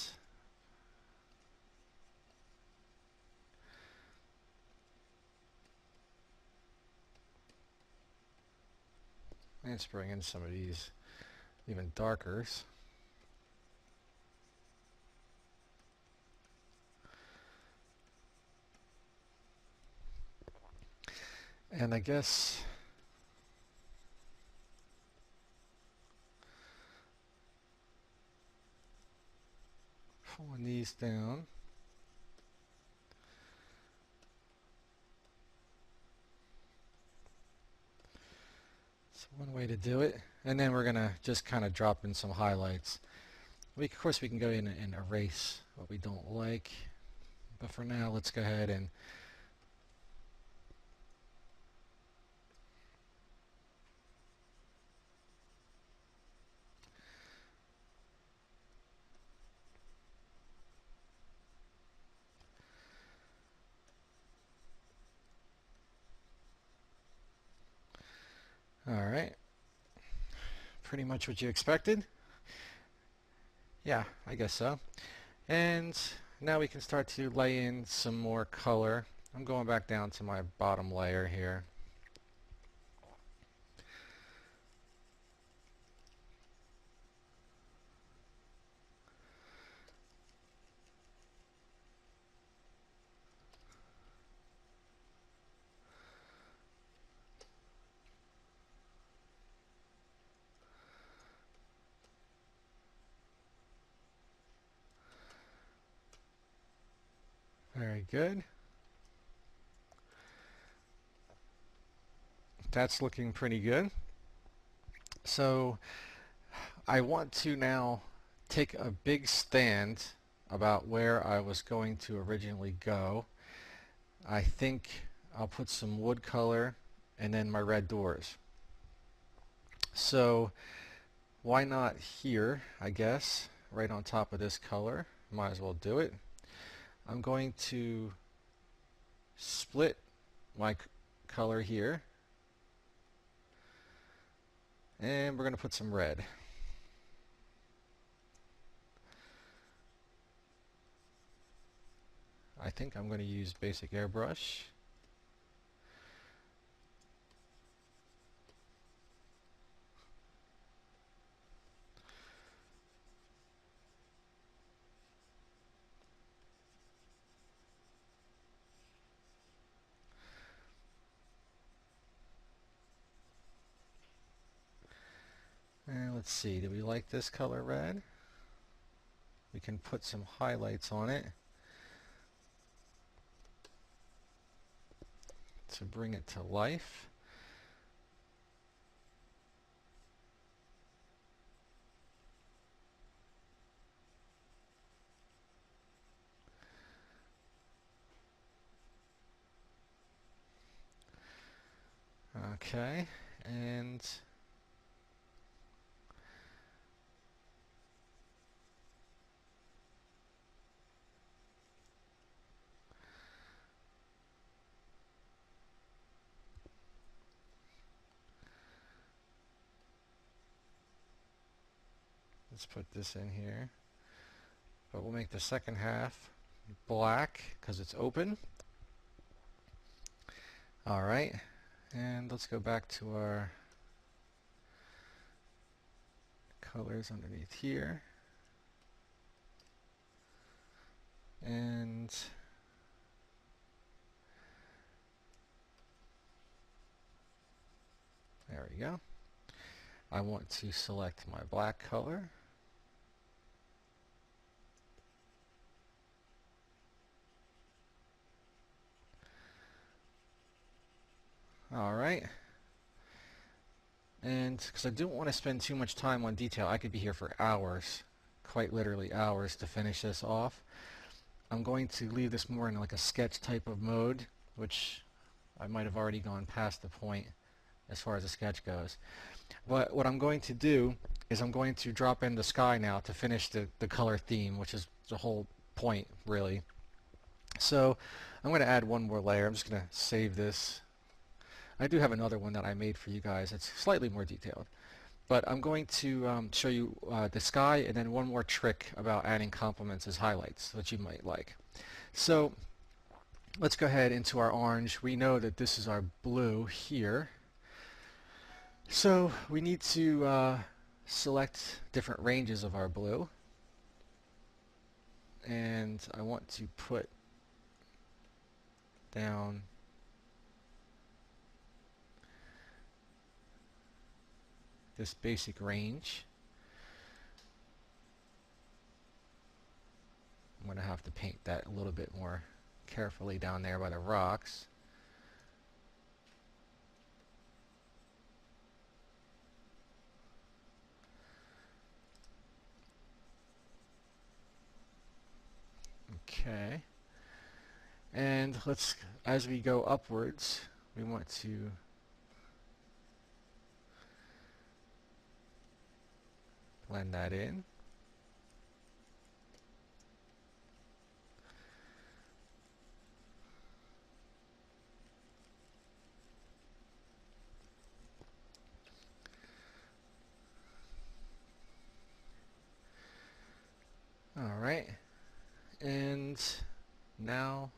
let's bring in some of these even darkers. And I guess pulling these down. That's one way to do it. And then we're going to just kind of drop in some highlights. Of course, we can go in and erase what we don't like. But for now, let's go ahead and alright, pretty much what you expected. Yeah, I guess so. And now we can start to lay in some more color. I'm going back down to my bottom layer here. Very good. That's looking pretty good. So I want to now take a big stand about where I was going to originally go. I think I'll put some wood color and then my red doors. So why not here, I guess, right on top of this color. Might as well do it. I'm going to split my color here, and we're going to put some red. I think I'm going to use basic airbrush. And let's see, do we like this color red? We can put some highlights on it to bring it to life. Okay, and let's put this in here. But we'll make the second half black because it's open. Alright, and let's go back to our colors underneath here. And there we go. I want to select my black color. Alright. And because I don't want to spend too much time on detail, I could be here for hours, quite literally hours, to finish this off. I'm going to leave this more in like a sketch type of mode, which I might have already gone past the point as far as the sketch goes. But what I'm going to do is I'm going to drop in the sky now to finish the color theme, which is the whole point, really. So I'm going to add one more layer. I'm just going to save this. I do have another one that I made for you guys. It's slightly more detailed. But I'm going to show you the sky and then one more trick about adding complements as highlights that you might like. So let's go ahead into our orange. We know that this is our blue here. So we need to select different ranges of our blue. And I want to put down this basic range. I'm going to have to paint that a little bit more carefully down there by the rocks. Okay. And let's, as we go upwards, we want to blend that in. All right. And now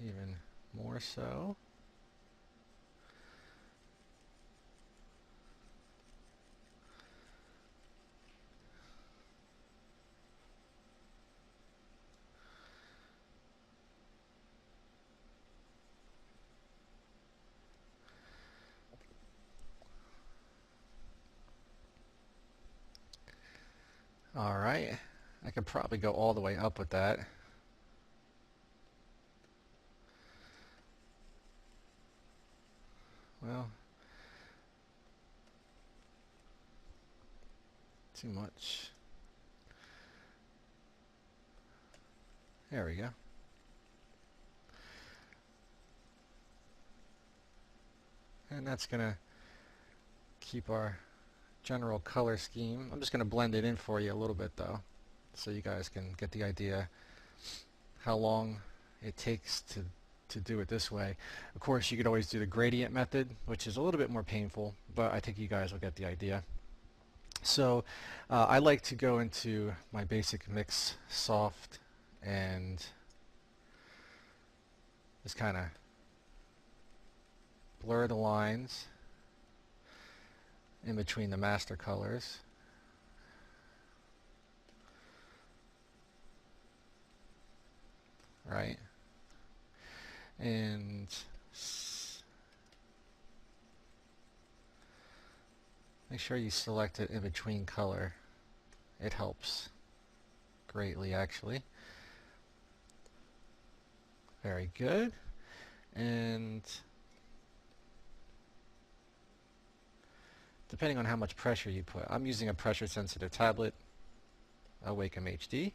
even more so. All right. I could probably go all the way up with that. Well, too much. There we go. And that's going to keep our general color scheme. I'm just going to blend it in for you a little bit though, so you guys can get the idea how long it takes to do it this way. Of course, you could always do the gradient method, which is a little bit more painful, but I think you guys will get the idea. So I like to go into my basic mix soft and just kind of blur the lines in between the master colors. Right? And make sure you select it in between color. It helps greatly, actually. Very good. And depending on how much pressure you put, I'm using a pressure sensitive tablet, a Wacom HD.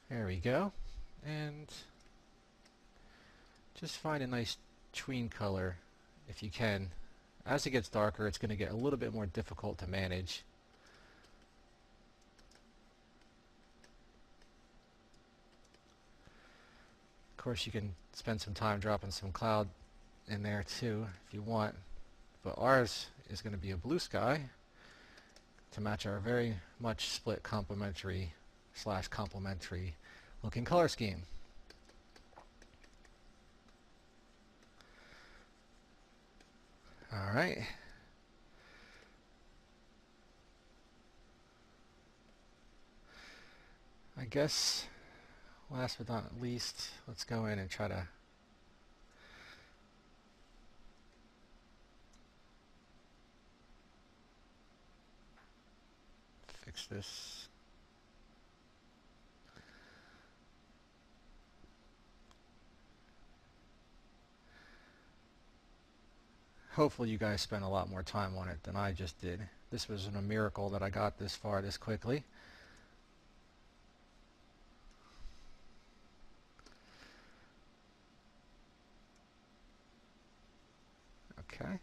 There we go. And just find a nice tween color if you can. As it gets darker, it's going to get a little bit more difficult to manage. Of course, you can spend some time dropping some cloud in there too if you want, but ours is going to be a blue sky to match our very much split complementary / complementary looking color scheme. All right. I guess last but not least, let's go in and try to fix this. Hopefully you guys spent a lot more time on it than I just did. This was a miracle that I got this far this quickly. Okay.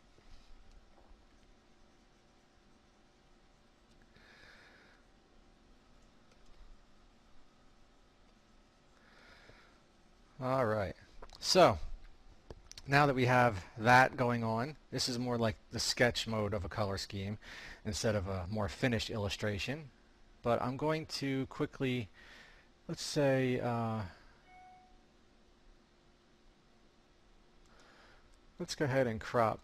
All right. So now that we have that going on, this is more like the sketch mode of a color scheme instead of a more finished illustration. But I'm going to quickly, let's say, let's go ahead and crop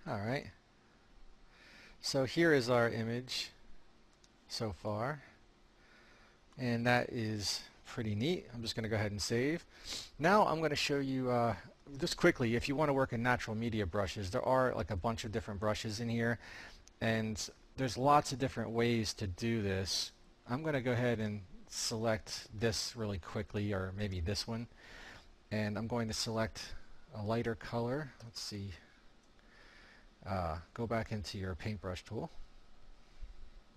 Alright, so here is our image so far, and that is pretty neat. I'm just going to go ahead and save. Now I'm going to show you just quickly, if you want to work in natural media brushes, there are like a bunch of different brushes in here, and there's lots of different ways to do this. I'm going to go ahead and select this really quickly, or maybe this one, and I'm going to select a lighter color. Let's see, go back into your paintbrush tool.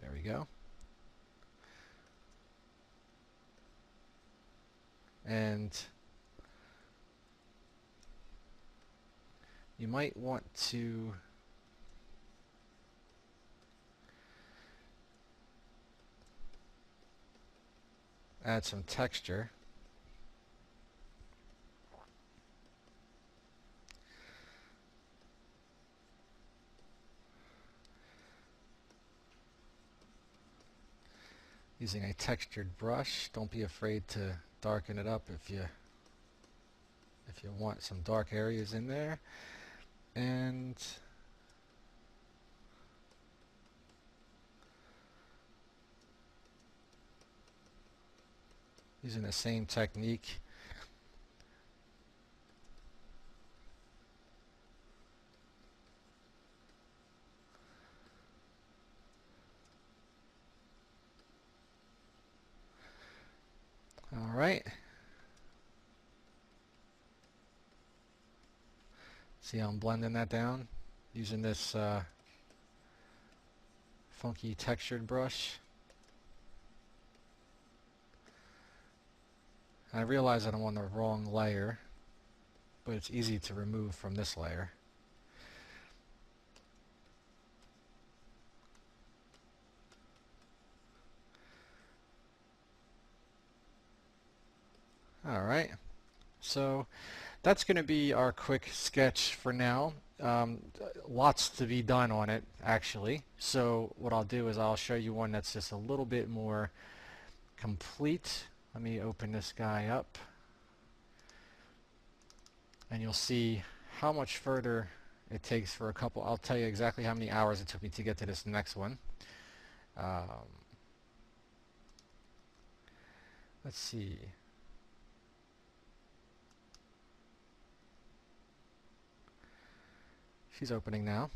There we go. And you might want to add some texture. Using a textured brush. Don't be afraid to darken it up if you want some dark areas in there. And using the same technique, all right. See how I'm blending that down using this funky textured brush. I realize that I'm on the wrong layer, but it's easy to remove from this layer. Alright, so that's going to be our quick sketch for now. Lots to be done on it, actually. So what I'll do is I'll show you one that's just a little bit more complete. Let me open this guy up, and you'll see how much further it takes for a couple. I'll tell you exactly how many hours it took me to get to this next one. Let's see. She's opening now.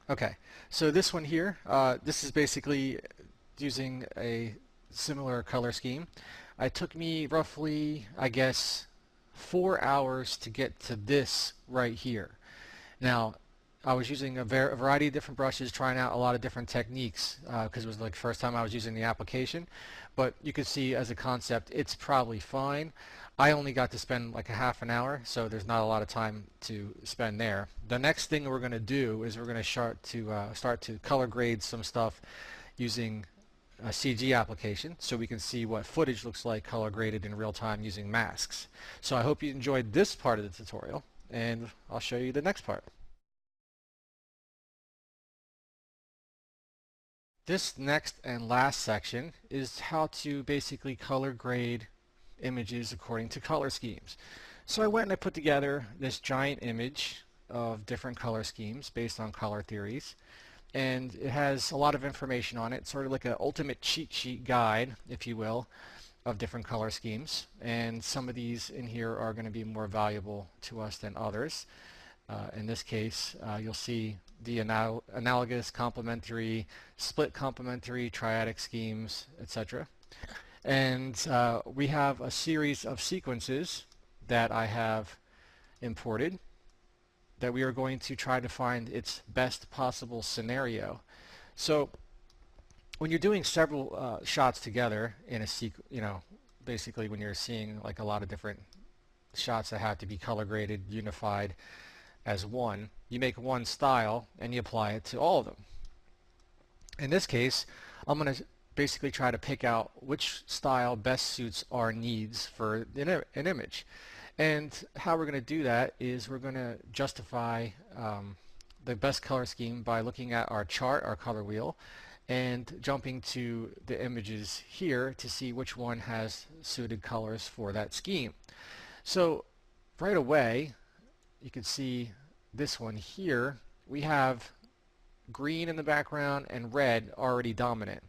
Okay, so this one here, this is basically using a similar color scheme. It took me roughly, I guess, 4 hours to get to this right here. Now, I was using a variety of different brushes, trying out a lot of different techniques because it was like the first time I was using the application. But you can see as a concept, it's probably fine. I only got to spend like a half an hour, so there's not a lot of time to spend there. The next thing we're going to do is we're going to start to color grade some stuff using a CG application, so we can see what footage looks like color graded in real time using masks. So I hope you enjoyed this part of the tutorial, and I'll show you the next part. This next and last section is how to basically color grade images according to color schemes. So I went and I put together this giant image of different color schemes based on color theories, and it has a lot of information on it, sort of like an ultimate cheat sheet guide, if you will, of different color schemes. And some of these in here are going to be more valuable to us than others. In this case, you'll see the analogous, complementary, split complementary, triadic schemes, etc. And we have a series of sequences that I have imported that we are going to try to find its best possible scenario. So when you're doing several shots together in a basically when you're seeing like a lot of different shots that have to be color graded, unified as one, you make one style and you apply it to all of them. In this case, I'm going to basically try to pick out which style best suits our needs for an image. And how we're going to do that is we're going to justify the best color scheme by looking at our chart, our color wheel, and jumping to the images here to see which one has suited colors for that scheme. So right away, you can see this one here, we have green in the background and red already dominant.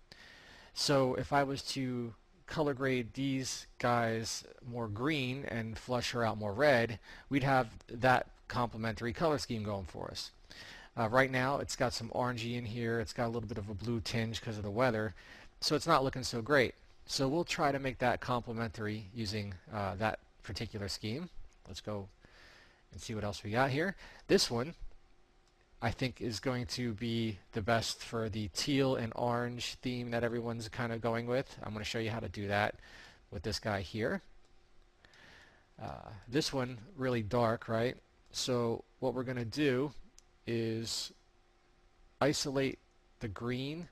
So if I was to color grade these guys more green and flush her out more red, we'd have that complementary color scheme going for us. Right now it's got some orangey in here, it's got a little bit of a blue tinge because of the weather, so it's not looking so great. So we'll try to make that complementary using that particular scheme. Let's go and see what else we got here. This one I think is going to be the best for the teal and orange theme that everyone's kind of going with. I'm going to show you how to do that with this guy here. This one really dark, right? So what we're going to do is isolate the green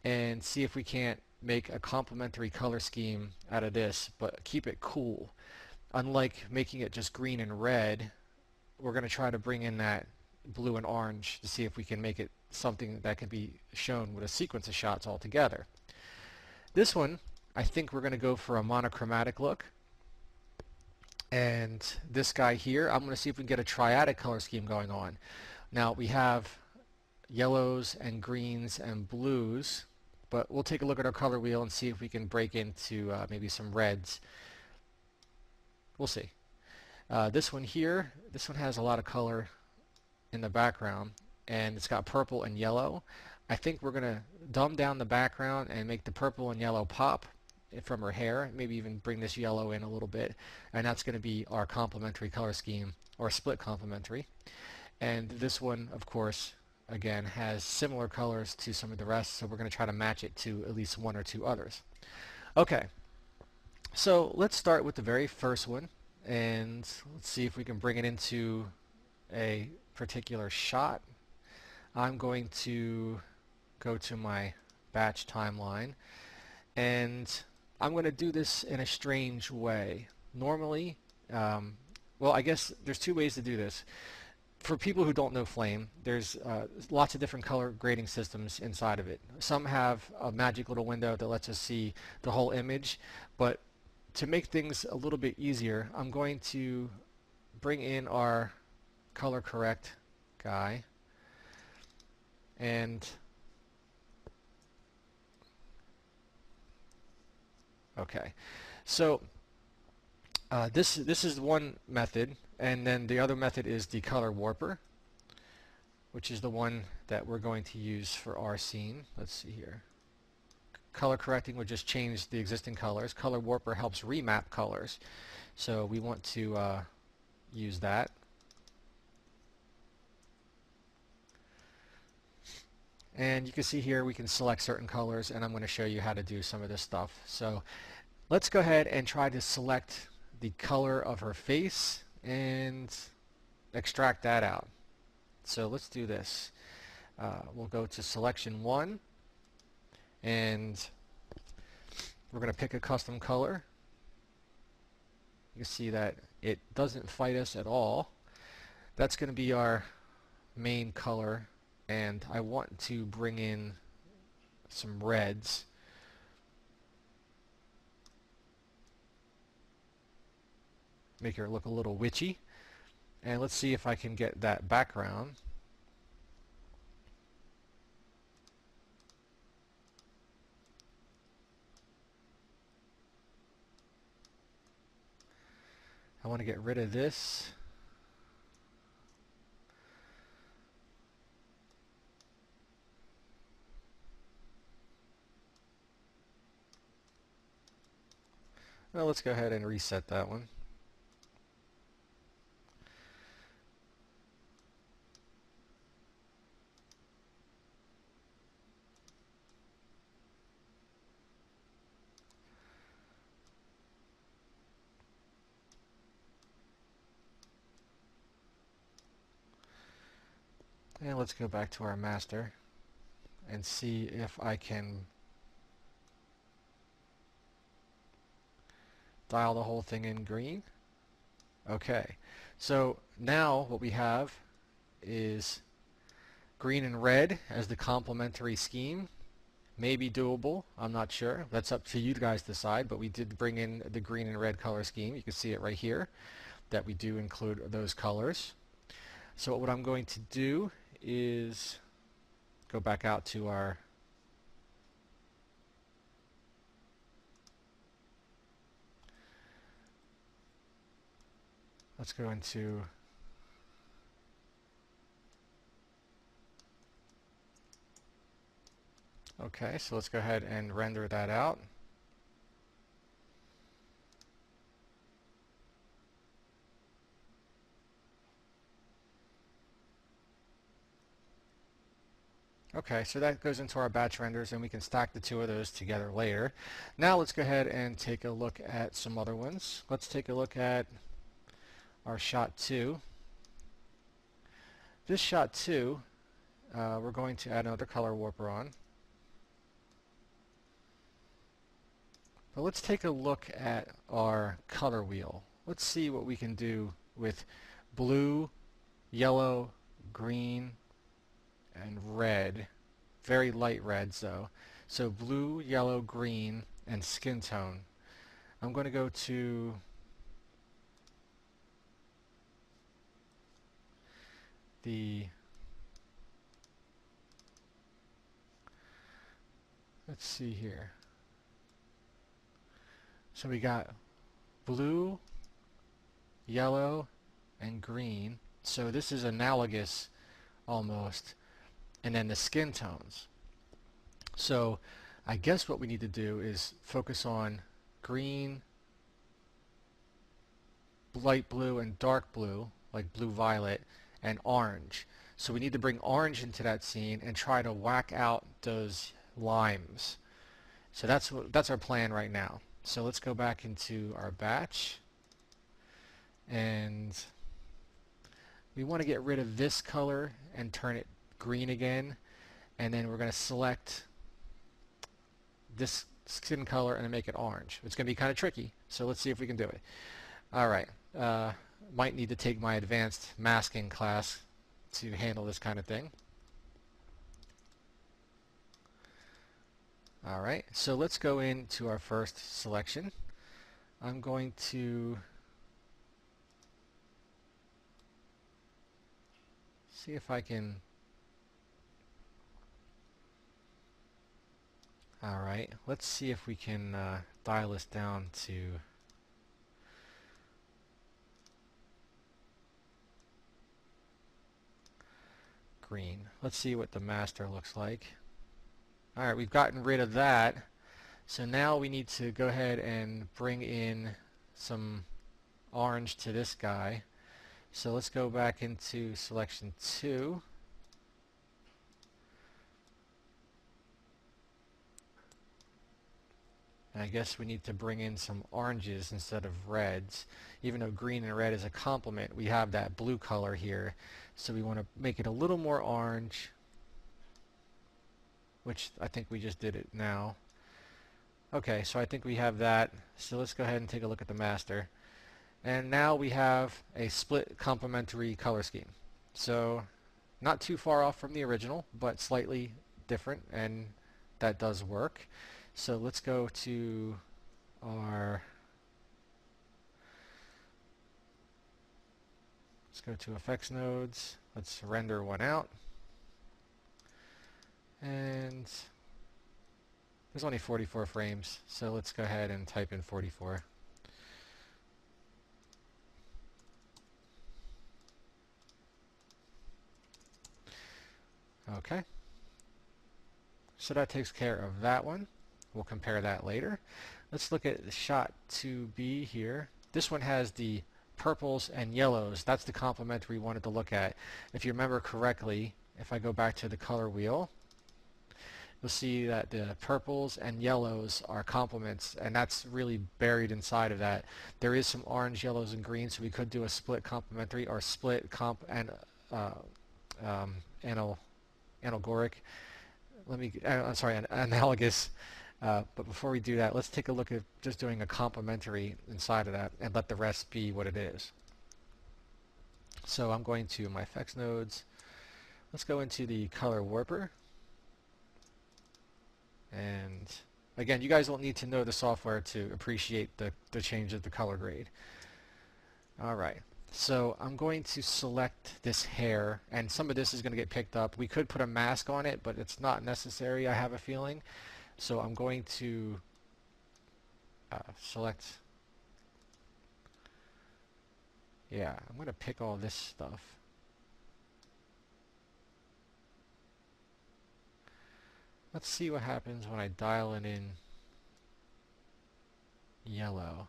and see if we can't make a complementary color scheme out of this, but keep it cool. Unlike making it just green and red, we're going to try to bring in that blue and orange to see if we can make it something that can be shown with a sequence of shots all together. This one, I think we're going to go for a monochromatic look. And this guy here, I'm going to see if we can get a triadic color scheme going on. Now we have yellows and greens and blues, but we'll take a look at our color wheel and see if we can break into maybe some reds. We'll see. This one here, this one has a lot of color in the background, and it's got purple and yellow. I think we're going to dumb down the background and make the purple and yellow pop from her hair, maybe even bring this yellow in a little bit, and that's going to be our complementary color scheme, or split complementary. And this one, of course, again, has similar colors to some of the rest, so we're going to try to match it to at least one or two others. Okay, so let's start with the very first one, and let's see if we can bring it into a particular shot. I'm going to go to my batch timeline, and I'm going to do this in a strange way. Normally, well, I guess there's two ways to do this. For people who don't know Flame, there's lots of different color grading systems inside of it. Some have a magic little window that lets us see the whole image, but to make things a little bit easier, I'm going to bring in our color correct guy, and okay, so this is one method, and then the other method is the color warper, which is the one that we're going to use for our scene. Let's see here. Color correcting would just change the existing colors. Color warper helps remap colors, so we want to use that. And you can see here we can select certain colors, and I'm going to show you how to do some of this stuff. So let's go ahead and try to select the color of her face and extract that out. So let's do this. We'll go to selection 1, and we're going to pick a custom color. You can see that it doesn't fight us at all. That's going to be our main color, and I want to bring in some reds. Make her look a little witchy. And let's see if I can get that background. I want to get rid of this. Well, let's go ahead and reset that one. And let's go back to our master and see if I can dial the whole thing in green. Okay, so now what we have is green and red as the complementary scheme. Maybe doable, I'm not sure. That's up to you guys to decide, but we did bring in the green and red color scheme. You can see it right here that we do include those colors. So what I'm going to do is go back out to our let's go into okay, so let's go ahead and render that out. Okay, so that goes into our batch renders, and we can stack the two of those together later. Now let's go ahead and take a look at some other ones. Let's take a look at our shot 2. This shot 2, we're going to add another color warper on. But let's take a look at our color wheel. Let's see what we can do with blue, yellow, green, and red. Very light reds though. So blue, yellow, green, and skin tone. I'm going to go to the let's see here. So we got blue, yellow, and green. So this is analogous almost. And then the skin tones. So I guess what we need to do is focus on green, light blue, and dark blue, like blue violet, and orange. So we need to bring orange into that scene and try to whack out those limes. So that's our plan right now. So let's go back into our batch, and we want to get rid of this color and turn it green again, and then we're going to select this skin color and make it orange. It's going to be kind of tricky, so let's see if we can do it. Alright, might need to take my advanced masking class to handle this kind of thing. Alright, so let's go into our first selection. I'm going to see if I can alright, let's see if we can dial this down to green. Let's see what the master looks like. Alright, we've gotten rid of that. So now we need to go ahead and bring in some orange to this guy. So let's go back into selection 2. And I guess we need to bring in some oranges instead of reds. Even though green and red is a complement, we have that blue color here. So we want to make it a little more orange, which I think we just did it now. Okay, so I think we have that. So let's go ahead and take a look at the master. And now we have a split complementary color scheme. So not too far off from the original, but slightly different, and that does work. So let's go to our effects nodes. Let's render one out. And there's only 44 frames, so let's go ahead and type in 44. Okay. So that takes care of that one. We'll compare that later. Let's look at shot 2B here. This one has the purples and yellows. That's the complementary we wanted to look at. If you remember correctly, if I go back to the color wheel, you'll see that the purples and yellows are complements, and that's really buried inside of that. There is some orange, yellows, and greens, so we could do a split complementary or split comp and analogoric. I'm sorry, analogous. But before we do that, let's take a look at just doing a complementary inside of that and let the rest be what it is. So I'm going to my effects nodes. Let's go into the color warper. And again, you guys don't need to know the software to appreciate the change of the color grade. Alright, So I'm going to select this hair, and some of this is going to get picked up. We could put a mask on it, but it's not necessary, I have a feeling. So I'm going to select, yeah, I'm going to pick all this stuff. Let's see what happens when I dial it in yellow.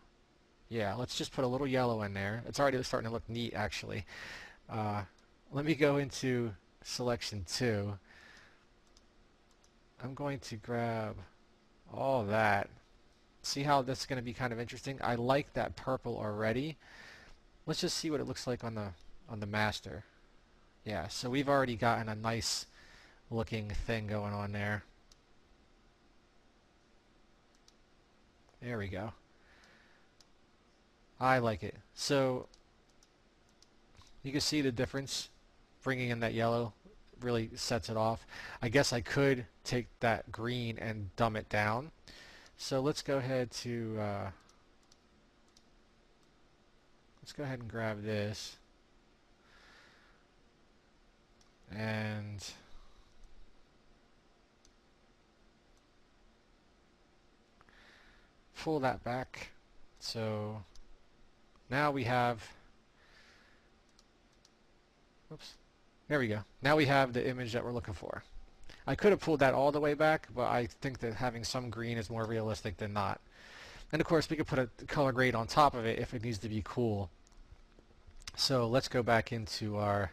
Yeah, let's just put a little yellow in there. It's already starting to look neat, actually. Let me go into selection 2. I'm going to grab all that. See how that's going to be kind of interesting? I like that purple already. Let's just see what it looks like on the master. Yeah, so we've already gotten a nice looking thing going on there. There we go. I like it. So you can see the difference. Bringing in that yellow really sets it off. I guess I could take that green and dumb it down. So let's go ahead and grab this and pull that back. So now we have, oops, there we go. Now we have the image that we're looking for. I could have pulled that all the way back, but I think that having some green is more realistic than not. And of course we could put a color grade on top of it if it needs to be cool. So let's go back into our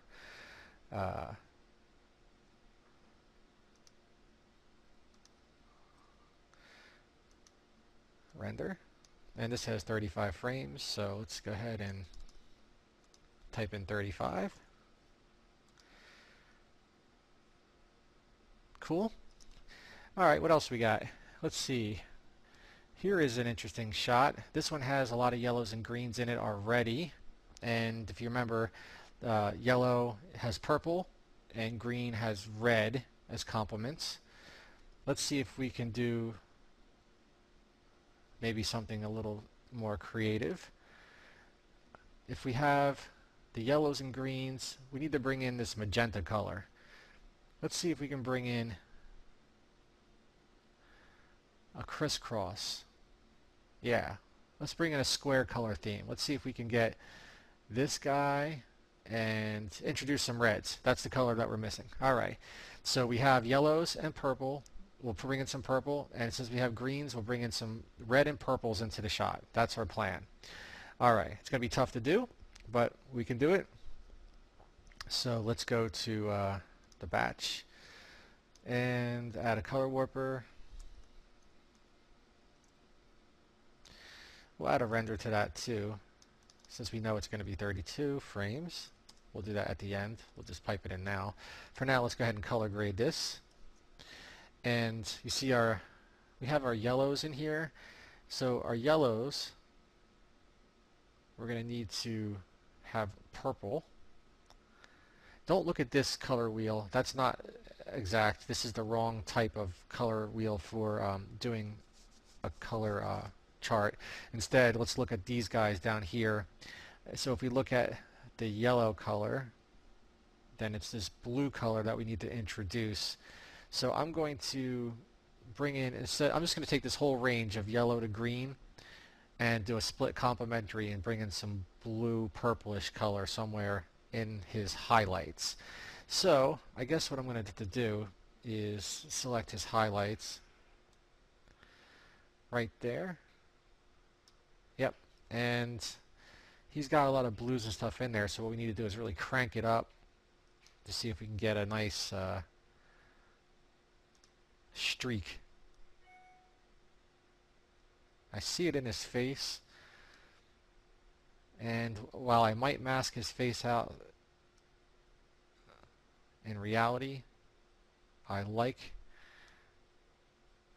render, and this has 35 frames, so let's go ahead and type in 35. Cool. Alright, what else we got? Let's see. Here is an interesting shot. This one has a lot of yellows and greens in it already, and if you remember, yellow has purple and green has red as complements. Let's see if we can do maybe something a little more creative. If we have the yellows and greens, we need to bring in this magenta color. Let's see if we can bring in a crisscross. Yeah, let's bring in a square color theme. Let's see if we can get this guy and introduce some reds. That's the color that we're missing. Alright, so we have yellows and purple. We'll bring in some purple, and since we have greens, we'll bring in some red and purples into the shot. That's our plan. Alright, it's going to be tough to do, but we can do it. So let's go to the batch and add a color warper. We'll add a render to that too, since we know it's going to be 32 frames. We'll do that at the end. We'll just pipe it in now. For now, let's go ahead and color grade this. And you see we have our yellows in here. So our yellows, we're going to need to have purple. Don't look at this color wheel. That's not exact. This is the wrong type of color wheel for doing a color chart. Instead, let's look at these guys down here. So if we look at the yellow color, then it's this blue color that we need to introduce. So I'm going to bring in, instead, I'm just going to take this whole range of yellow to green and do a split complementary and bring in some blue purplish color somewhere in his highlights. So I guess what I'm going to do is select his highlights right there. Yep, and he's got a lot of blues and stuff in there, so what we need to do is really crank it up to see if we can get a nice streak. I see it in his face, and while I might mask his face out, in reality I like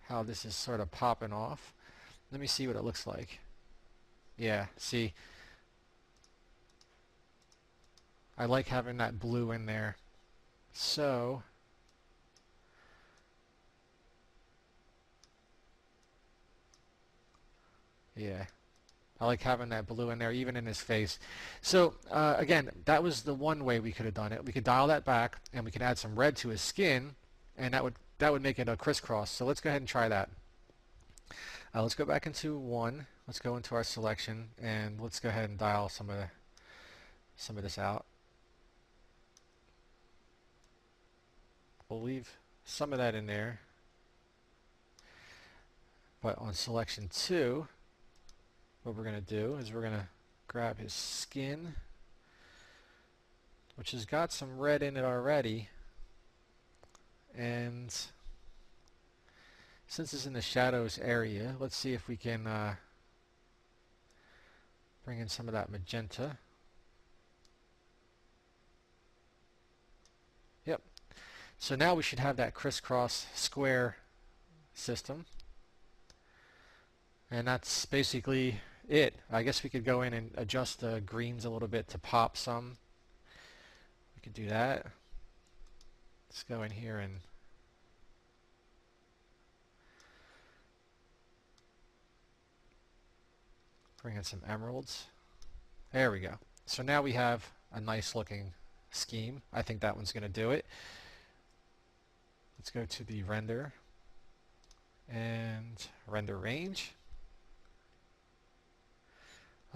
how this is sort of popping off. Let me see what it looks like. Yeah, see, I like having that blue in there. So yeah, I like having that blue in there, even in his face. So again, that was the one way we could have done it. We could dial that back, and we could add some red to his skin, and that would make it a crisscross. So let's go ahead and try that. Let's go back into 1. Let's go into our selection, and let's go ahead and dial some of this out. We'll leave some of that in there. But on selection 2, what we're going to do is we're going to grab his skin, which has got some red in it already, and since it's in the shadows area, let's see if we can bring in some of that magenta. Yep. So now we should have that crisscross square system. And that's basically it. I guess we could go in and adjust the greens a little bit to pop some. We could do that. Let's go in here and bring in some emeralds. There we go. So now we have a nice looking scheme. I think that one's going to do it. Let's go to the render and render range.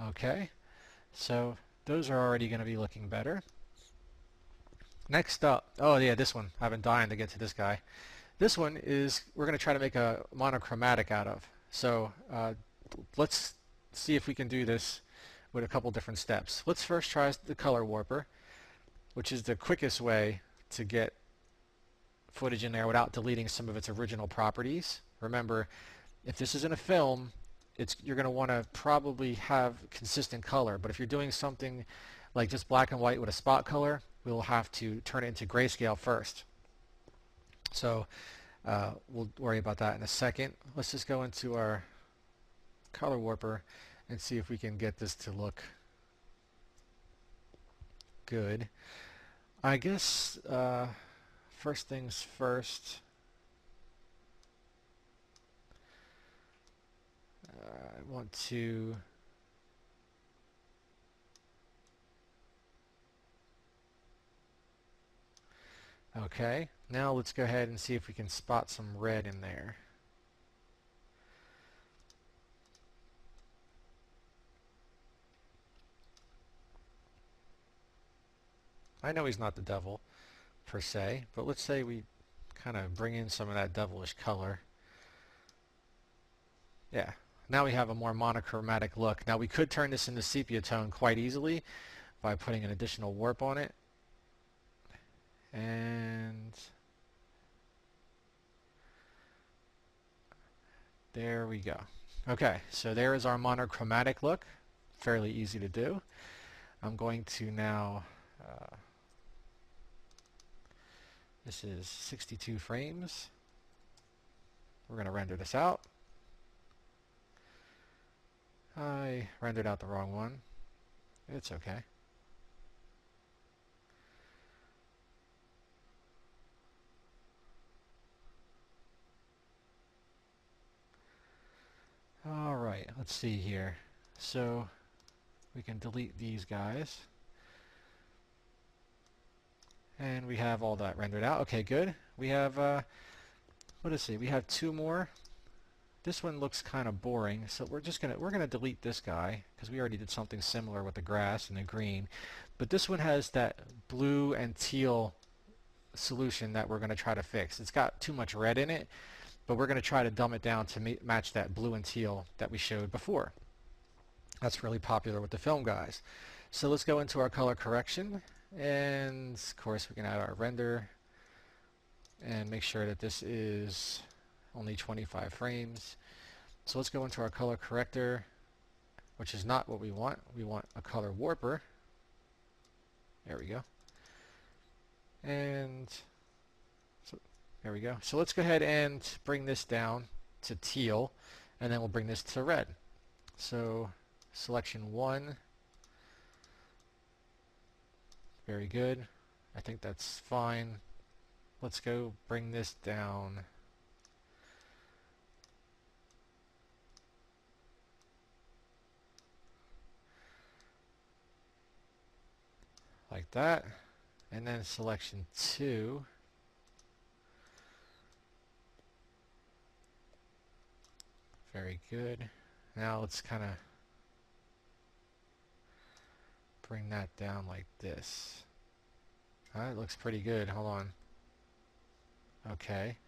Okay, so those are already going to be looking better. Next up, oh yeah, this one. I've been dying to get to this guy. This one is we're going to try to make a monochromatic out of. So let's see if we can do this with a couple different steps. Let's first try the color warper, which is the quickest way to get footage in there without deleting some of its original properties. Remember, if this is in a film, you're going to want to probably have consistent color, but if you're doing something like just black and white with a spot color, we'll have to turn it into grayscale first. So we'll worry about that in a second. Let's just go into our color warper and see if we can get this to look good. I guess first things first, I want to okay, now let's go ahead and see if we can spot some red in there. I know he's not the devil per se, but let's say we kind of bring in some of that devilish color. Yeah, now we have a more monochromatic look. Now we could turn this into sepia tone quite easily by putting an additional warp on it. And there we go. Okay, so there is our monochromatic look. Fairly easy to do. I'm going to now this is 62 frames. We're going to render this out. I rendered out the wrong one. It's okay. Alright, let's see here. So we can delete these guys. And we have all that rendered out. Okay, good. We have, what is it? We have 2 more. This one looks kind of boring, so we're gonna delete this guy because we already did something similar with the grass and the green. But this one has that blue and teal solution that we're gonna try to fix. It's got too much red in it, but we're gonna try to dumb it down to match that blue and teal that we showed before. That's really popular with the film guys. So let's go into our color correction. And of course we can add our render and make sure that this is only 25 frames. So let's go into our color corrector, which is not what we want. We want a color warper. There we go. And so there we go. So let's go ahead and bring this down to teal, and then we'll bring this to red. So selection 1. Very good. I think that's fine. Let's go bring this down. like that. And then selection 2. Very good. Now let's kind of bring that down like this. Alright, looks pretty good. Hold on. Okay.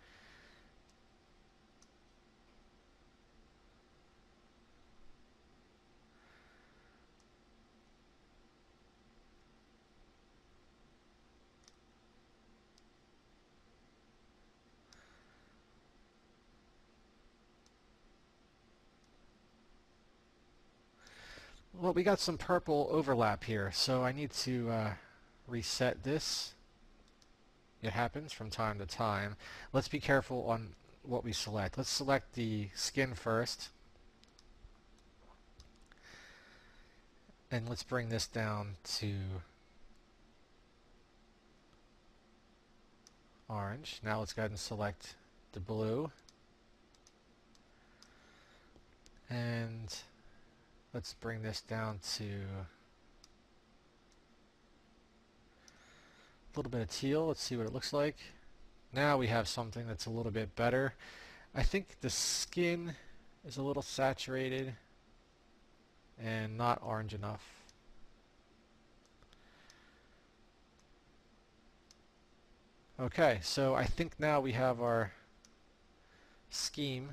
Well, we got some purple overlap here, so I need to reset this. It happens from time to time. Let's be careful on what we select. Let's select the skin first. And let's bring this down to orange. Now let's go ahead and select the blue. And let's bring this down to a little bit of teal. Let's see what it looks like. Now we have something that's a little bit better. I think the skin is a little saturated and not orange enough. Okay, so I think now we have our scheme.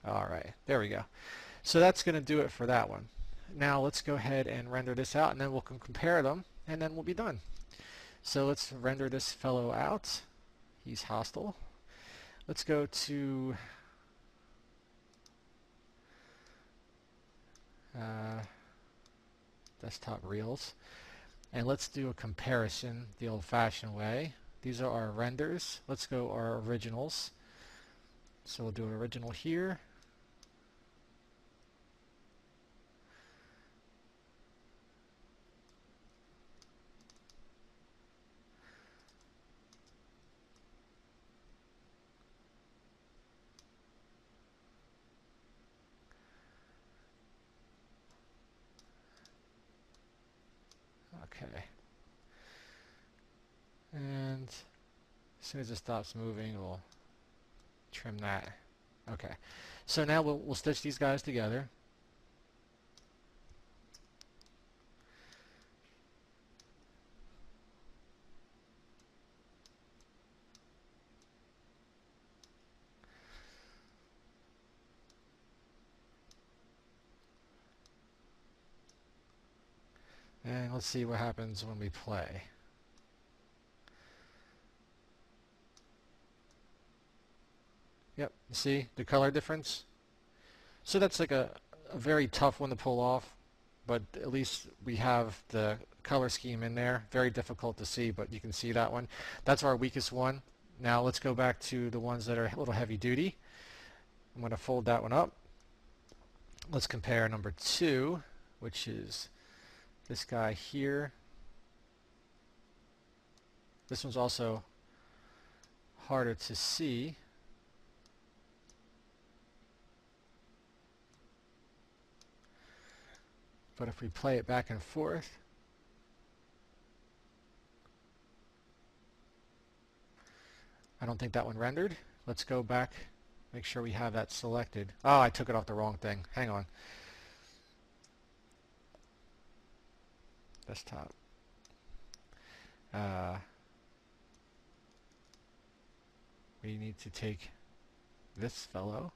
Alright, there we go. So that's going to do it for that one. Now let's go ahead and render this out, and then we'll compare them, and then we'll be done. So let's render this fellow out. He's hostile. Let's go to desktop reels, and let's do a comparison the old-fashioned way. These are our renders. Let's go our originals. So we'll do an original here. Okay. And as soon as it stops moving, we'll trim that. Okay. So now we'll stitch these guys together. And let's see what happens when we play. Yep, see the color difference? So that's like a very tough one to pull off, but at least we have the color scheme in there. Very difficult to see, but you can see that one. That's our weakest one. Now let's go back to the ones that are a little heavy duty. I'm going to fold that one up. Let's compare number 2, which is this guy here. This one's also harder to see. But if we play it back and forth, I don't think that one rendered. Let's go back, make sure we have that selected. Oh, I took it off the wrong thing. Hang on. Desktop. We need to take this fellow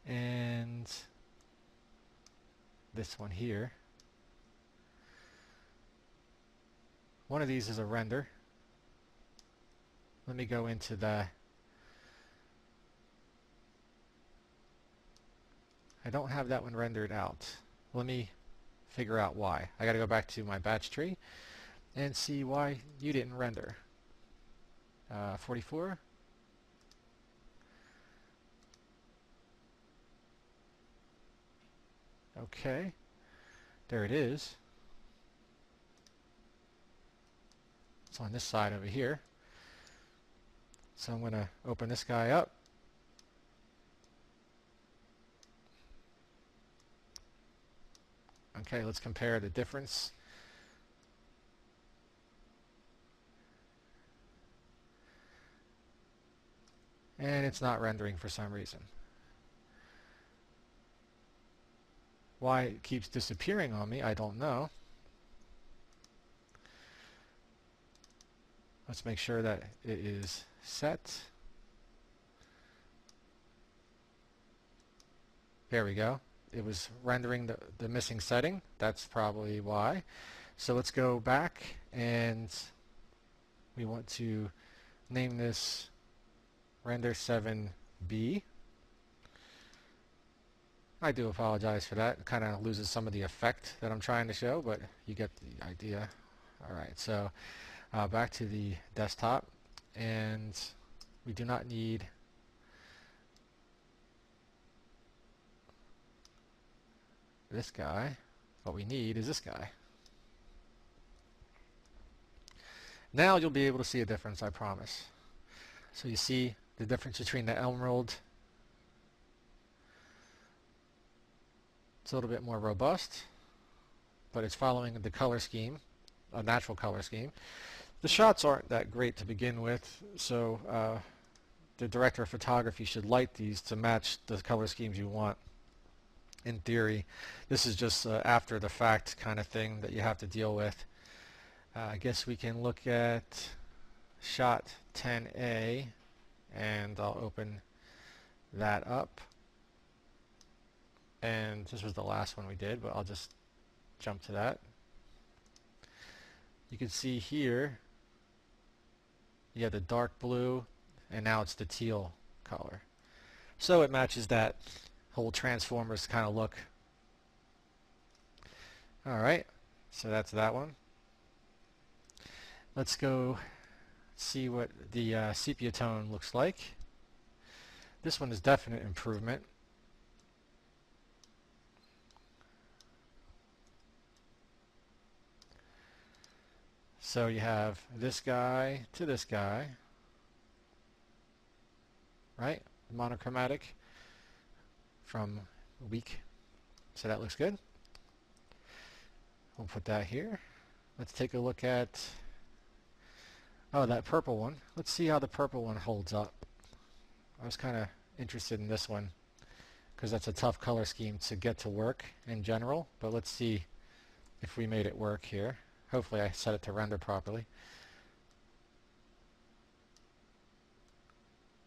and this one here. One of these is a render. Let me go into the... I don't have that one rendered out. Let me figure out why. I got to go back to my batch tree and see why you didn't render. 44. Okay, there it is. It's on this side over here. So I'm going to open this guy up. Okay, let's compare the difference. And it's not rendering for some reason. Why it keeps disappearing on me, I don't know. Let's make sure that it is set. There we go. It was rendering the missing setting. That's probably why. So let's go back, and we want to name this render 7B. I do apologize for that. It kind of loses some of the effect that I'm trying to show, but you get the idea. Alright, so back to the desktop, and we do not need this guy. What we need is this guy. Now you'll be able to see a difference, I promise. So you see the difference between the emerald. It's a little bit more robust, but it's following the color scheme, a natural color scheme. The shots aren't that great to begin with, so the director of photography should light these to match the color schemes you want. In theory, this is just after the fact kind of thing that you have to deal with. I guess we can look at shot 10A, and I'll open that up. And this was the last one we did, but I'll just jump to that. You can see here, you have the dark blue, and now it's the teal color. So it matches that whole Transformers kind of look. Alright, so that's that one. Let's go see what the sepia tone looks like. This one is definite improvement. So you have this guy to this guy, right? Monochromatic from weak. So that looks good. We'll put that here. Let's take a look at, oh, that purple one. Let's see how the purple one holds up. I was kind of interested in this one because that's a tough color scheme to get to work in general, but let's see if we made it work here. Hopefully I set it to render properly.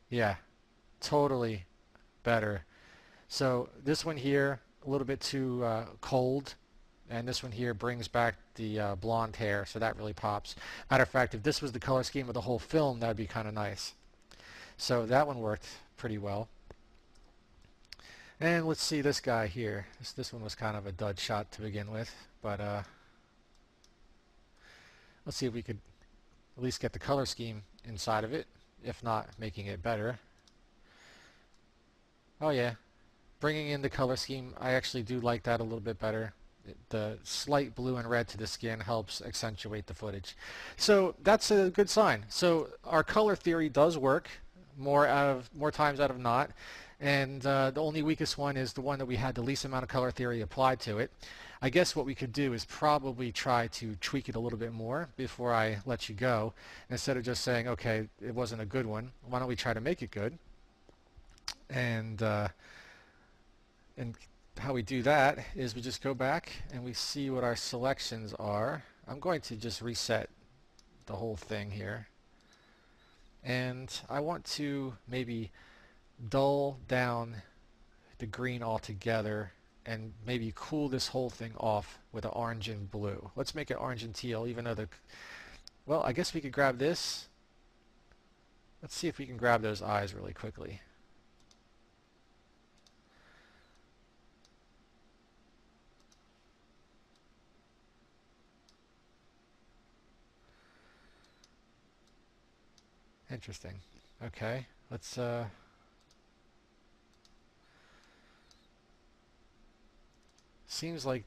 Yeah, totally better. So this one here, a little bit too cold, and this one here brings back the blonde hair, so that really pops. Matter of fact, if this was the color scheme of the whole film, that would be kind of nice. So that one worked pretty well. And let's see this guy here. This one was kind of a dud shot to begin with, but let's see if we could at least get the color scheme inside of it, if not making it better. Oh yeah, bringing in the color scheme, I actually do like that a little bit better. The slight blue and red to the skin helps accentuate the footage. So that's a good sign. So our color theory does work more times out of not, and the only weakest one is the one that we had the least amount of color theory applied to it. I guess what we could do is probably try to tweak it a little bit more before I let you go. Instead of just saying, okay, it wasn't a good one, why don't we try to make it good? And how we do that is we just go back and we see what our selections are. I'm going to just reset the whole thing here. And I want to maybe dull down the green altogether and maybe cool this whole thing off with an orange and blue. Let's make it orange and teal, even though well, I guess we could grab this. Let's see if we can grab those eyes really quickly. Interesting. Okay, let's seems like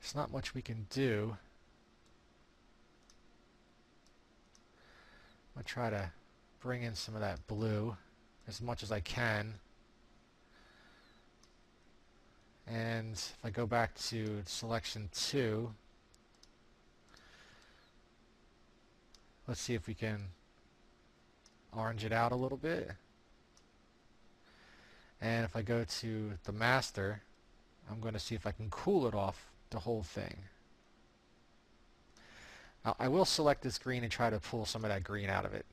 there's not much we can do. I'll try to bring in some of that blue as much as I can. And if I go back to selection 2, let's see if we can orange it out a little bit. And if I go to the master, I'm going to see if I can cool it off the whole thing. Now, I will select this green and try to pull some of that green out of it.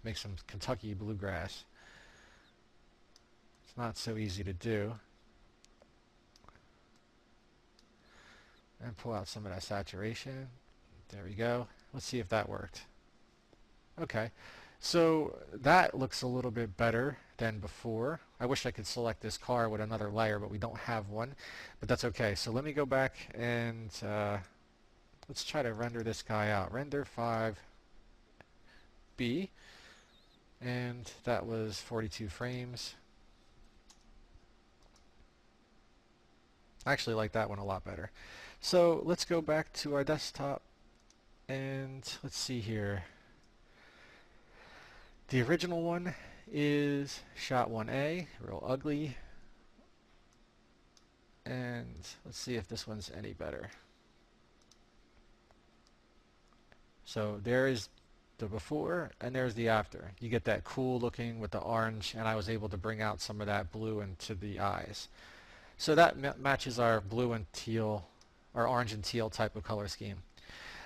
Make some Kentucky bluegrass. It's not so easy to do. And pull out some of that saturation. There we go. Let's see if that worked. Okay, so that looks a little bit better than before. I wish I could select this car with another layer, but we don't have one. But that's okay. So let me go back and let's try to render this guy out. Render 5B, and that was 42 frames. I actually like that one a lot better. So let's go back to our desktop and let's see here. The original one is shot 1A, real ugly. And let's see if this one's any better. So there is the before and there's the after. You get that cool looking with the orange, and I was able to bring out some of that blue into the eyes. So that matches our blue and teal, our orange and teal type of color scheme.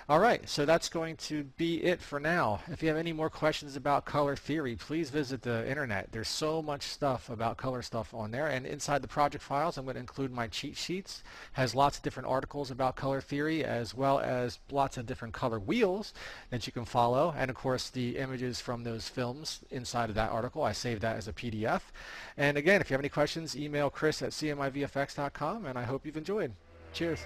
Alright, so that's going to be it for now. If you have any more questions about color theory, please visit the internet. There's so much stuff about color stuff on there, and inside the project files I'm going to include my cheat sheets. Has lots of different articles about color theory, as well as lots of different color wheels that you can follow, and of course the images from those films inside of that article. I saved that as a PDF. And again, if you have any questions, email Chris at cmiVFX.com, and I hope you've enjoyed. Cheers.